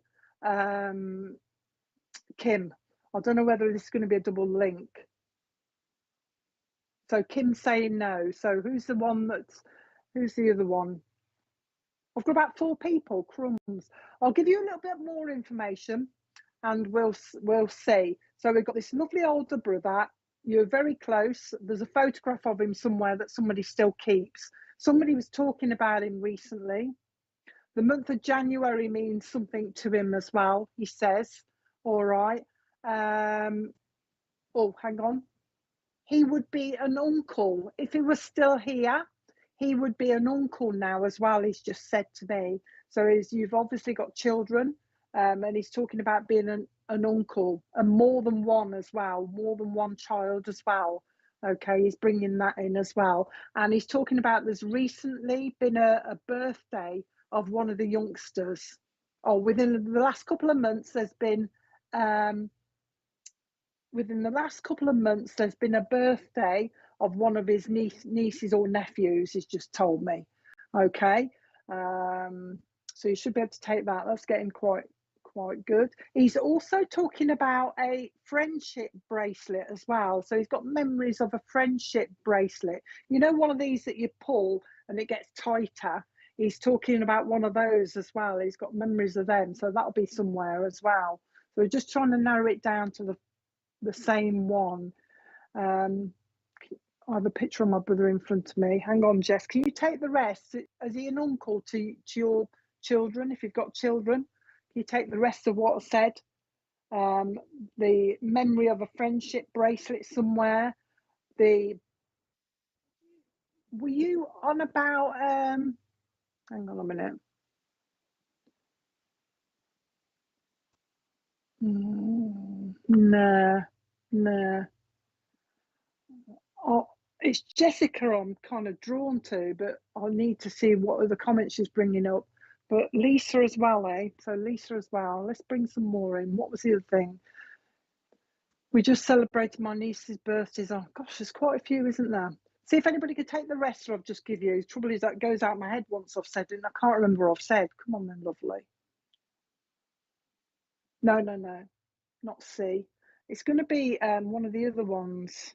Kim. I don't know whether this is going to be a double link. So Kim's saying no. So who's the other one? I've got about 4 people, crumbs. I'll give you a little bit more information and we'll see. So we've got this lovely older brother. You're very close. There's a photograph of him somewhere that somebody still keeps. Somebody was talking about him recently. The month of January means something to him as well, he says. All right. Hang on. He would be an uncle. If he was still here, he would be an uncle now as well, he's just said to me. So you've obviously got children, and he's talking about being an uncle, and more than one as well, more than one child as well. Okay, he's bringing that in as well. And he's talking about there's recently been a birthday of one of the youngsters. Within the last couple of months, there's been a birthday of one of his nieces or nephews, he's just told me. Okay, so you should be able to take that. That's getting quite good. He's also talking about a friendship bracelet as well. So he's got memories of a friendship bracelet. You know, one of these that you pull and it gets tighter. He's talking about one of those as well. He's got memories of them. So that'll be somewhere as well. So we're just trying to narrow it down to the same one. I have a picture of my brother in front of me. Hang on, Jess. Can you take the rest? Is he an uncle to your children, if you've got children? Can you take the rest of what I said? The memory of a friendship bracelet somewhere. Were you on about... hang on a minute. No. Oh, it's Jessica I'm kind of drawn to, but I'll need to see what other comments she's bringing up. But Lisa as well, eh? So Lisa as well. Let's bring some more in. What was the other thing? We just celebrated my niece's birthdays. Oh gosh, there's quite a few, isn't there? See if anybody could take the rest I've just give you. The trouble is that goes out my head once I've said it, and I can't remember what I've said. Come on then, lovely. No, not C. It's going to be one of the other ones.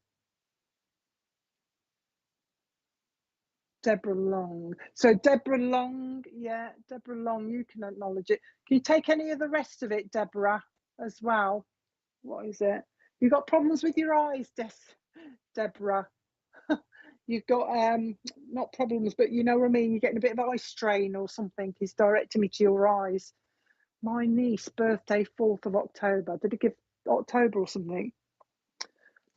Deborah Long. So Deborah Long, yeah, Deborah Long, you can acknowledge it. Can you take any of the rest of it, Deborah, as well? What is it? You got problems with your eyes, Deborah? You've got not problems, but you know what I mean. You're getting a bit of eye strain or something. He's directing me to your eyes. My niece birthday 4th of October. Did he give October or something?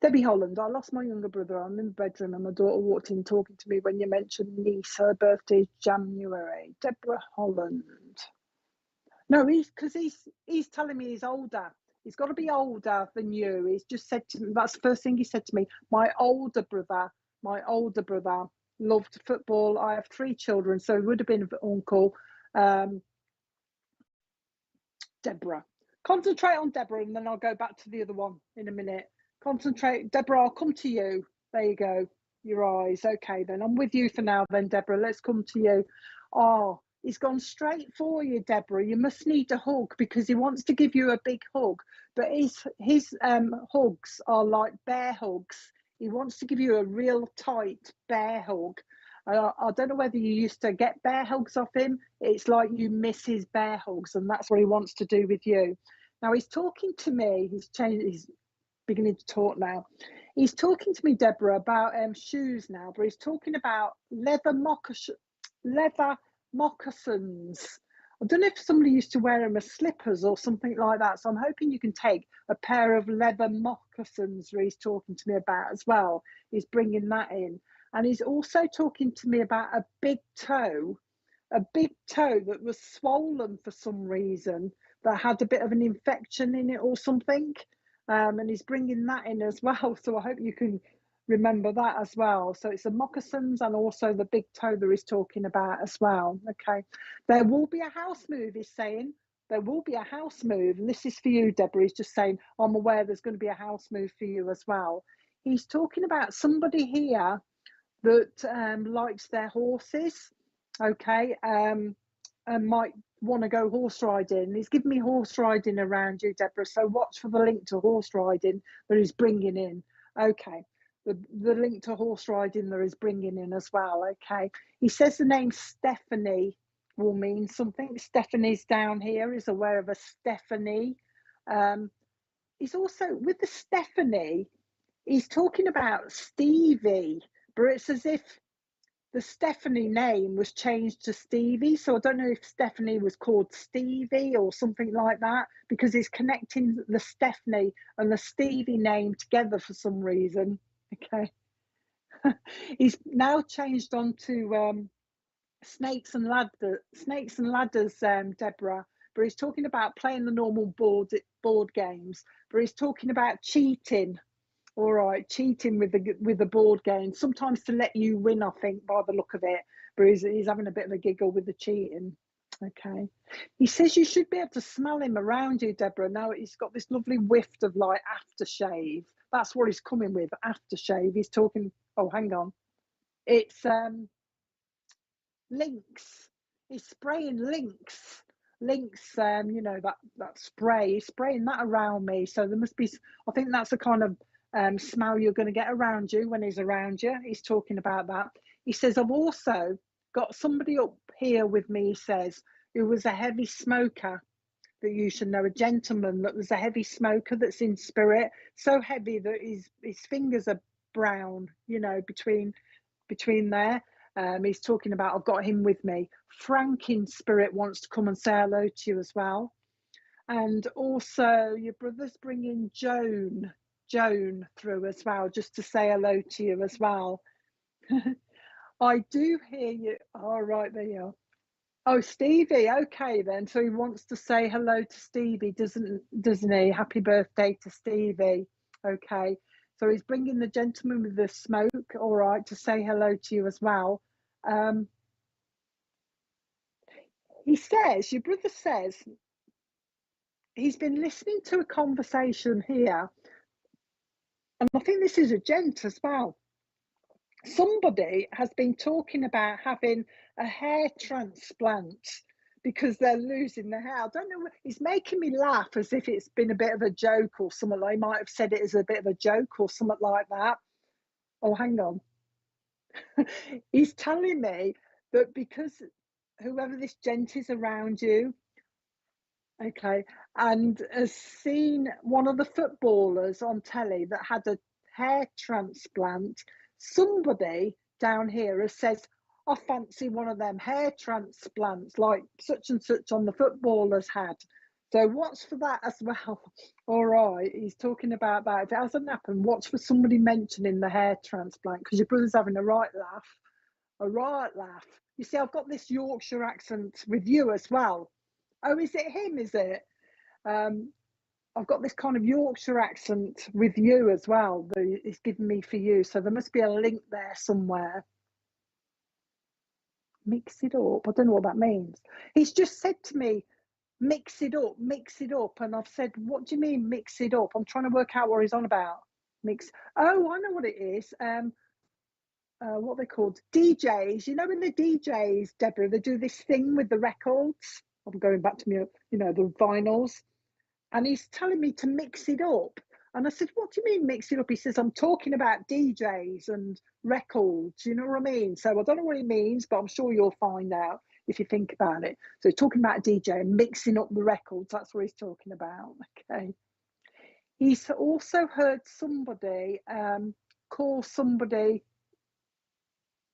Debbie Holland, I lost my younger brother. I'm in the bedroom and my daughter walked in talking to me when you mentioned niece. Her birthday is January. Deborah Holland. No, he's telling me he's older. He's got to be older than you. He's just said to me, that's the first thing he said to me. My older brother loved football. I have 3 children, so he would have been an uncle. Deborah. Concentrate on Deborah and then I'll go back to the other one in a minute. Concentrate, Deborah, I'll come to you. There you go, your eyes. Okay, then I'm with you for now then, Deborah. Let's come to you. Oh, he's gone straight for you, Deborah. You must need a hug because he wants to give you a big hug. But his hugs are like bear hugs. He wants to give you a real tight bear hug. I don't know whether you used to get bear hugs off him. It's like you miss his bear hugs, and that's what he wants to do with you. Now he's talking to me. He's beginning to talk now. He's talking to me, Deborah, about shoes now, but he's talking about leather moccasins. I don't know if somebody used to wear them as slippers or something like that. So I'm hoping you can take a pair of leather moccasins where he's talking to me about as well. He's bringing that in. And he's also talking to me about a big toe that was swollen for some reason, that had a bit of an infection in it or something. And he's bringing that in as well. So I hope you can remember that as well. So it's the moccasins and also the big toe that he's talking about as well. Okay. There will be a house move, he's saying. There will be a house move. And this is for you, Deborah. He's just saying, I'm aware there's going to be a house move for you as well. He's talking about somebody here that likes their horses, okay, and might want to go horse riding. He's giving me horse riding around you, Deborah, so watch for the link to horse riding that he's bringing in. Okay, the link to horse riding that he's bringing in as well. Okay, he says the name Stephanie will mean something. Stephanie's down here, is aware of a Stephanie. He's also, with the Stephanie, he's talking about Stevie, but it's as if the Stephanie name was changed to Stevie. So I don't know if Stephanie was called Stevie or something like that, because he's connecting the Stephanie and the Stevie name together for some reason. Okay. He's now changed on to snakes and ladders, Deborah, but he's talking about playing the normal board games, but he's talking about cheating. All right, cheating with the board game, sometimes to let you win, I think, by the look of it. But he's having a bit of a giggle with the cheating. Okay. He says you should be able to smell him around you, Deborah. Now he's got this lovely whiff of like aftershave. That's what he's coming with, aftershave. He's talking, oh, hang on. It's Lynx. He's spraying Lynx. Lynx, you know, that spray. He's spraying that around me. So there must be, I think that's the kind of smell you're going to get around you when he's around you. He's talking about that. He says, I've also got somebody up here with me, he says, who was a heavy smoker, that you should know, a gentleman that was a heavy smoker that's in spirit, so heavy that his fingers are brown, you know, between there. He's talking about, I've got him with me. Frank in spirit wants to come and say hello to you as well. And also your brother's bringing Joan through as well, just to say hello to you as well. I do hear you. All right, there you are. Oh, Stevie. Okay, then. So he wants to say hello to Stevie, doesn't he? Happy birthday to Stevie. Okay. So he's bringing the gentleman with the smoke, all right, to say hello to you as well. He says, your brother says, he's been listening to a conversation here. And I think this is a gent as well. Somebody has been talking about having a hair transplant because they're losing their hair. I don't know, it's making me laugh as if it's been a bit of a joke or something. They might have said it as a bit of a joke or something like that. Oh, hang on. He's telling me that because whoever this gent is around you, okay, and has seen one of the footballers on telly that had a hair transplant, somebody down here has said, I fancy one of them hair transplants like such and such on the footballers had. So watch for that as well. All right, he's talking about that. If it hasn't happened, watch for somebody mentioning the hair transplant, because your brother's having a right laugh. A right laugh. You see, I've got this Yorkshire accent with you as well. Oh, is it him, is it? I've got this kind of Yorkshire accent with you as well that it's given me for you. So there must be a link there somewhere. Mix it up. I don't know what that means. He's just said to me, mix it up, mix it up. And I've said, what do you mean mix it up? I'm trying to work out what he's on about. Mix. Oh, I know what it is. what they're called, DJs. You know, when the DJs, Deborah, they do this thing with the records. I'm going back to me, you know, the vinyls. And he's telling me to mix it up. And I said, what do you mean mix it up? He says, I'm talking about DJs and records, you know what I mean? So I don't know what he means, but I'm sure you'll find out if you think about it. So he's talking about a DJ and mixing up the records. That's what he's talking about, okay? He's also heard somebody call somebody,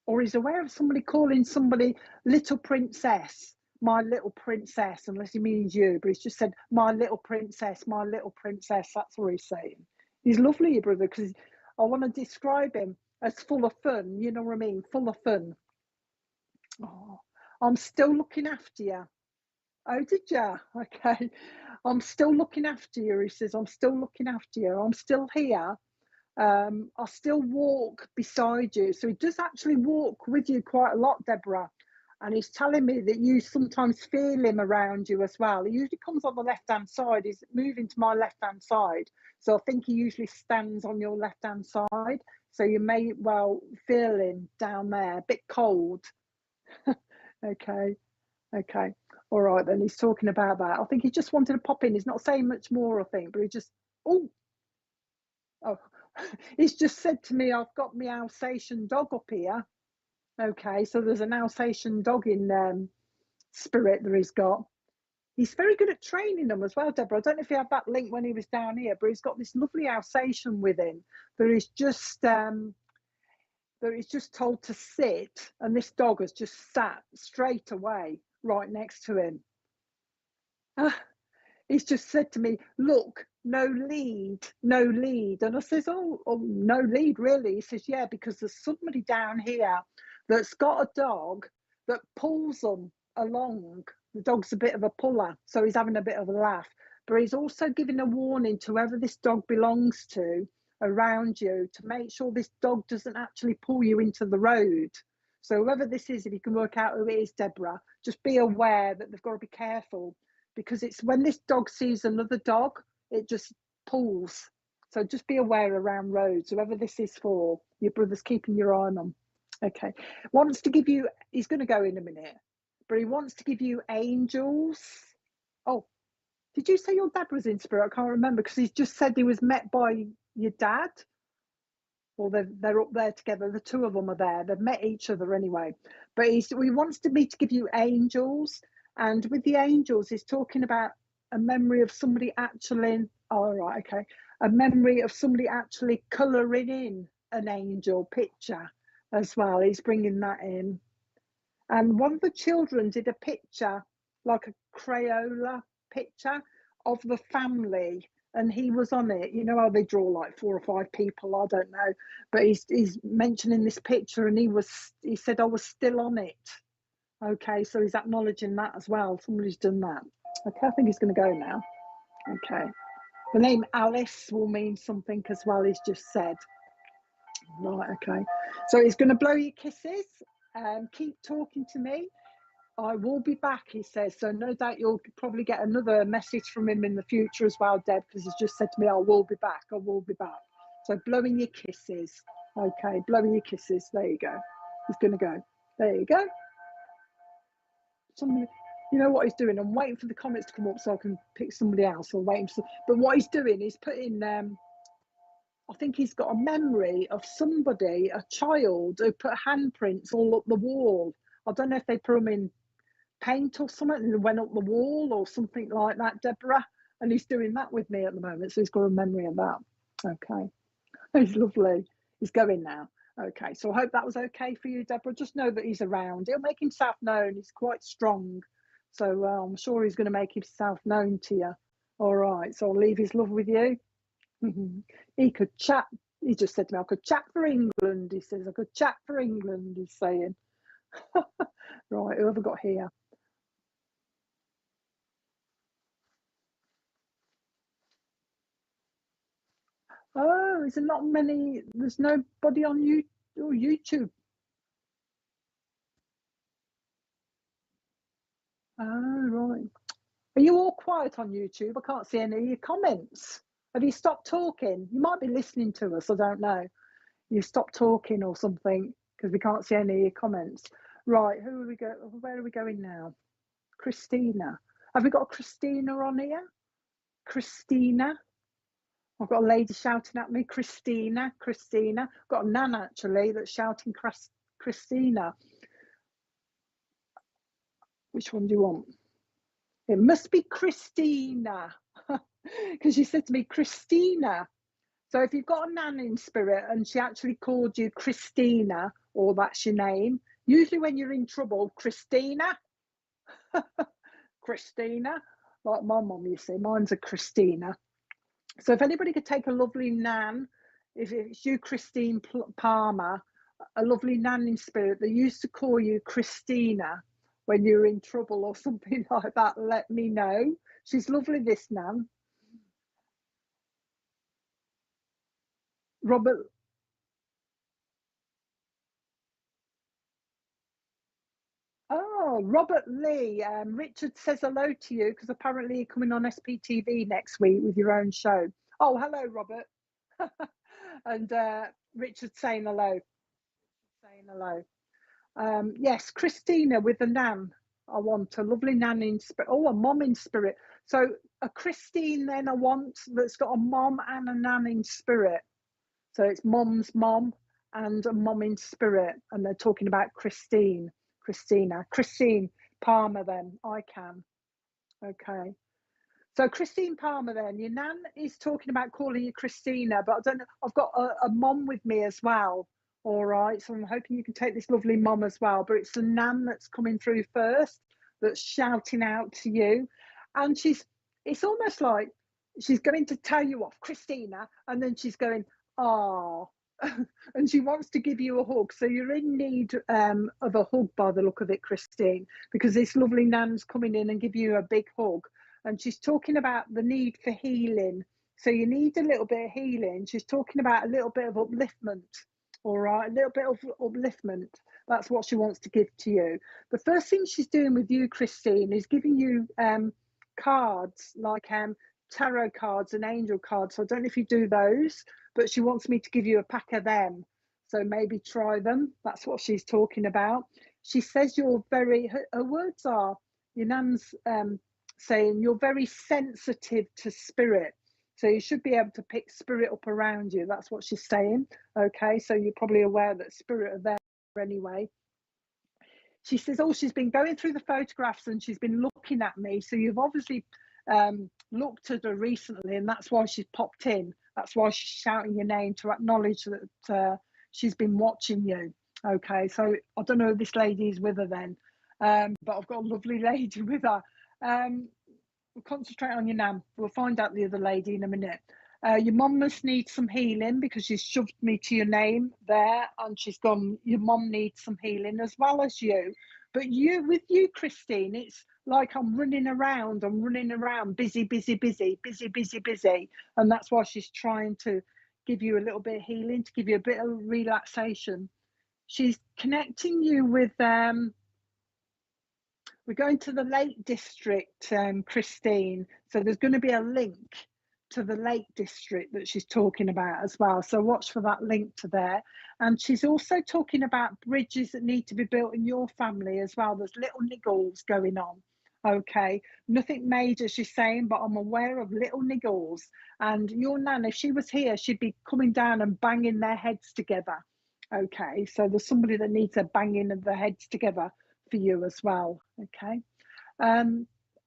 or he's aware of somebody calling somebody little princess, my little princess, unless he means you, but he's just said, my little princess, my little princess. That's what he's saying. He's lovely, your brother, because I want to describe him as full of fun, you know what I mean? Full of fun. Oh, I'm still looking after you. Oh, did you? Okay. I'm still looking after you, he says. I'm still looking after you. I'm still here. I still walk beside you. So he does actually walk with you quite a lot, Deborah. And he's telling me that you sometimes feel him around you as well. He usually comes on the left-hand side. He's moving to my left-hand side. So I think he usually stands on your left-hand side. So you may well feel him down there, a bit cold. Okay. Okay. All right, then he's talking about that. I think he just wanted to pop in. He's not saying much more, I think, but he just, oh, he's just said to me, I've got my Alsatian dog up here. Okay, so there's an Alsatian dog in spirit that he's got. He's very good at training them as well, Deborah. I don't know if he had that link when he was down here, but he's got this lovely Alsatian with him that he's just told to sit, and this dog has just sat straight away right next to him. He's just said to me, look, no lead, no lead. And I says, oh, no lead, really? He says, yeah, because there's somebody down here that's got a dog that pulls them along. The dog's a bit of a puller, so he's having a bit of a laugh. But he's also giving a warning to whoever this dog belongs to around you to make sure this dog doesn't actually pull you into the road. So whoever this is, if you can work out who it is, Deborah, just be aware that they've got to be careful, because it's when this dog sees another dog, it just pulls. So just be aware around roads, whoever this is for. Your brother's keeping your eye on them. Okay. Wants to give you, he's going to go in a minute, but he wants to give you angels. Oh, did you say your dad was in spirit? I can't remember, because he's just said he was met by your dad. Well, they're up there together. The two of them are there. They've met each other anyway. But he wants me to give you angels. And with the angels, he's talking about a memory of somebody actually, oh, right, okay, a memory of somebody actually colouring in an angel picture as well. He's bringing that in. And one of the children did a picture, like a Crayola picture of the family, and he was on it. You know how they draw like 4 or 5 people, I don't know, but he's mentioning this picture, and he said I was still on it. Okay, so he's acknowledging that as well. Somebody's done that. Okay, I think he's going to go now. Okay, the name Alice will mean something as well, he's just said. Right, okay, so he's going to blow you kisses. Keep talking to me. I will be back, he says. So no doubt you'll probably get another message from him in the future as well, Deb, because he's just said to me, I will be back, I will be back. So blowing your kisses. Okay, blowing your kisses. There you go. He's going to go. There you go. Somebody, you know what he's doing? I'm waiting for the comments to come up so I can pick somebody else, or waiting for, but what he's doing is putting I think he's got a memory of somebody, a child, who put handprints all up the wall. I don't know if they put them in paint or something and went up the wall or something like that, Deborah. And he's doing that with me at the moment, so he's got a memory of that. Okay, he's lovely. He's going now. Okay, so I hope that was okay for you, Deborah. Just know that he's around. He'll make himself known. He's quite strong, so I'm sure he's going to make himself known to you. All right, so I'll leave his love with you. He could chat. He just said to me, I could chat for England. He says, I could chat for England, he's saying. Right, who have I got here? Oh, is there not many? There's nobody on YouTube. Oh, right. Are you all quiet on YouTube? I can't see any of your comments. Have you stopped talking? You might be listening to us, I don't know. You stopped talking or something. because we can't see any of your comments. Right, who are we go? Where are we going now? Christina. Have we got a Christina on here? Christina. I've got a lady shouting at me, Christina, Christina. I've got a nan actually that's shouting Christina. Which one do you want? It must be Christina, because she said to me, Christina. So if you've got a nan in spirit and she actually called you Christina, or that's your name, usually when you're in trouble, Christina, Christina, like my mum, you see, mine's a Christina. So if anybody could take a lovely nan, if it's you, Christine Palmer, a lovely nan in spirit, they used to call you Christina when you're in trouble or something like that, let me know. She's lovely, this nan. Robert. Oh, Robert Lee. Richard says hello to you because apparently you're coming on SPTV next week with your own show. Oh, hello, Robert. And Richard saying hello. Saying hello. Yes, Christina with the nan. I want a lovely nan in spirit. Oh, a mom in spirit. So a Christine then I want that's got a mom and a nan in spirit. So it's mom's mom and a mom in spirit. And they're talking about Christine. Christine Palmer then, I can. Okay. So Christine Palmer then, your nan is talking about calling you Christina, but I don't know, I've got a mom with me as well. All right, so I'm hoping you can take this lovely mom as well, but it's the nan that's coming through first, that's shouting out to you. And it's almost like she's going to tell you off, Christina, and then she's going, oh, and she wants to give you a hug. So you're in need of a hug by the look of it, Christine, because this lovely nan's coming in and give you a big hug. And she's talking about the need for healing. So you need a little bit of healing. She's talking about a little bit of upliftment. All right, a little bit of upliftment. That's what she wants to give to you. The first thing she's doing with you, Christine, is giving you cards, like tarot cards and angel cards. So I don't know if you do those, but she wants me to give you a pack of them. So maybe try them. That's what she's talking about. She says you're very, her words are, your nan's saying you're very sensitive to spirit. So you should be able to pick spirit up around you. That's what she's saying. Okay, so you're probably aware that spirit are there anyway. She says, oh, she's been going through the photographs and she's been looking at me. So you've obviously looked at her recently, and that's why she's popped in. That's why she's shouting your name to acknowledge that she's been watching you. Okay, so I don't know if this lady is with her then, but I've got a lovely lady with her. We'll concentrate on your nan. We'll find out the other lady in a minute. Your mum must need some healing because she's shoved me to your name there, and she's gone, your mum needs some healing as well as you. But with you, Christine, it's like I'm running around, busy. And that's why she's trying to give you a little bit of healing, to give you a bit of relaxation. She's connecting you with, we're going to the Lake District, Christine. So there's going to be a link to the Lake District that she's talking about as well. So watch for that link to there. And she's also talking about bridges that need to be built in your family as well. There's little niggles going on. Okay, nothing major she's saying, but I'm aware of little niggles. And your nan, if she was here, she'd be coming down and banging their heads together. Okay, so there's somebody that needs a banging of their heads together for you as well. Okay,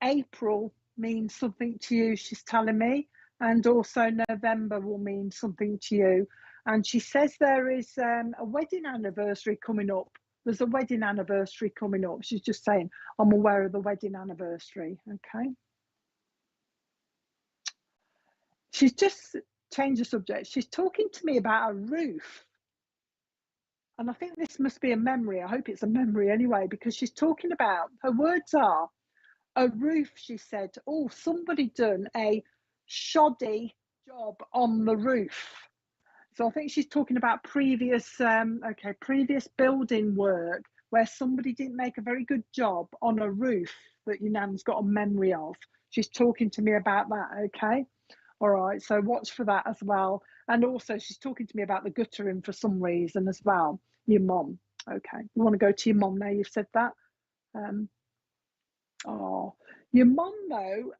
April means something to you, she's telling me, and also November will mean something to you. And she says there is a wedding anniversary coming up. There's a wedding anniversary coming up. She's just saying, I'm aware of the wedding anniversary. Okay, she's just changed the subject. She's talking to me about a roof. And I think this must be a memory. I hope it's a memory anyway, because she's talking about, her words are, a roof, she said, oh, somebody done a shoddy job on the roof. So I think she's talking about previous building work where somebody didn't make a very good job on a roof that your nan's got a memory of. She's talking to me about that, okay? All right, so watch for that as well. And also she's talking to me about the guttering for some reason as well. Your mum. Okay, you want to go to your mum now, you've said that. Oh, your mum though,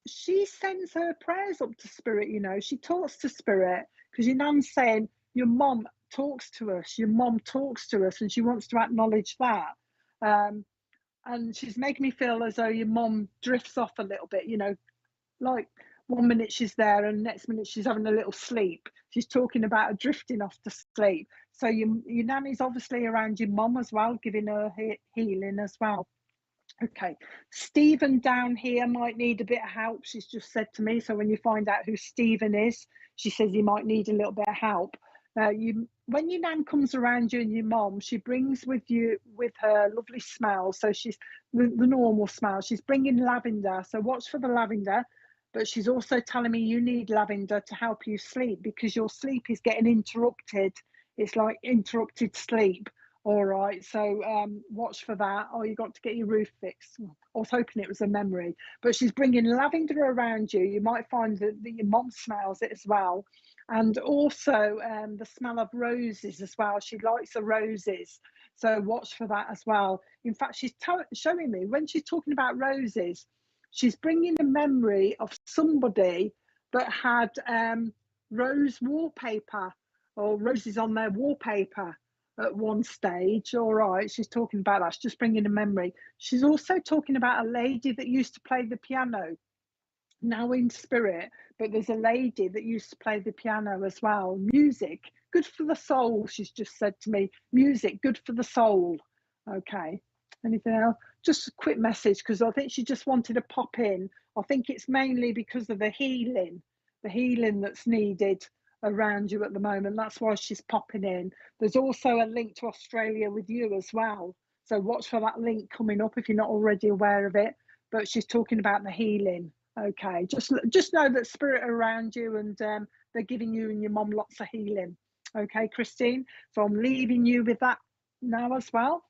she sends her prayers up to spirit, you know, she talks to spirit, because your nan's saying your mum talks to us, your mum talks to us, and she wants to acknowledge that. And she's making me feel as though your mum drifts off a little bit, you know, like 1 minute she's there and next minute she's having a little sleep. She's talking about her drifting off to sleep. So your nanny's obviously around your mum as well, giving her healing as well. Okay, Stephen down here might need a bit of help, she's just said to me. So when you find out who Stephen is, she says he might need a little bit of help. When your nan comes around you and your mom, she brings with her lovely smell. So she's the normal smell. She's bringing lavender. So watch for the lavender. But she's also telling me you need lavender to help you sleep, because your sleep is getting interrupted. It's like interrupted sleep. All right, so watch for that. Oh, you got to get your roof fixed. I was hoping it was a memory, but she's bringing lavender around you. You might find that your mom smells it as well, and also the smell of roses as well. She likes the roses, so watch for that as well. In fact, she's showing me when she's talking about roses, she's bringing a memory of somebody that had rose wallpaper or roses on their wallpaper at one stage. All right, she's talking about that. She's just bringing a memory. She's also talking about a lady that used to play the piano, now in spirit, but there's a lady that used to play the piano as well. Music, good for the soul, she's just said to me. Music, good for the soul. Okay, anything else? Just a quick message, because I think she just wanted to pop in. I think it's mainly because of the healing that's needed around you at the moment. That's why she's popping in. There's also a link to Australia with you as well, so watch for that link coming up if you're not already aware of it. But she's talking about the healing. Okay, just know that spirit are around you, and they're giving you and your mom lots of healing. Okay, Christine, so I'm leaving you with that now as well.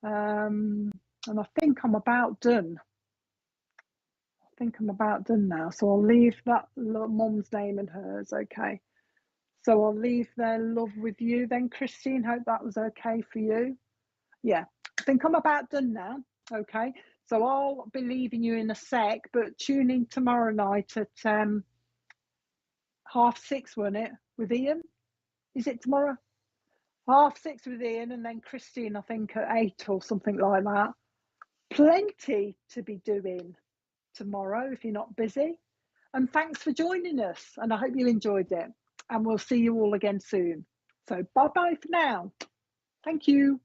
And I think I'm about done. Now, so I'll leave that mum's name and hers. Okay, so I'll leave their love with you then, Christine. Hope that was okay for you. Yeah, I think I'm about done now. Okay, so I'll be leaving you in a sec, but tune in tomorrow night at 6:30, won't it, with Ian? Is it tomorrow? 6:30 with Ian, and then Christine, I think, at 8 or something like that. Plenty to be doing tomorrow if you're not busy. And thanks for joining us, and I hope you enjoyed it. And we'll see you all again soon. So bye-bye for now. Thank you.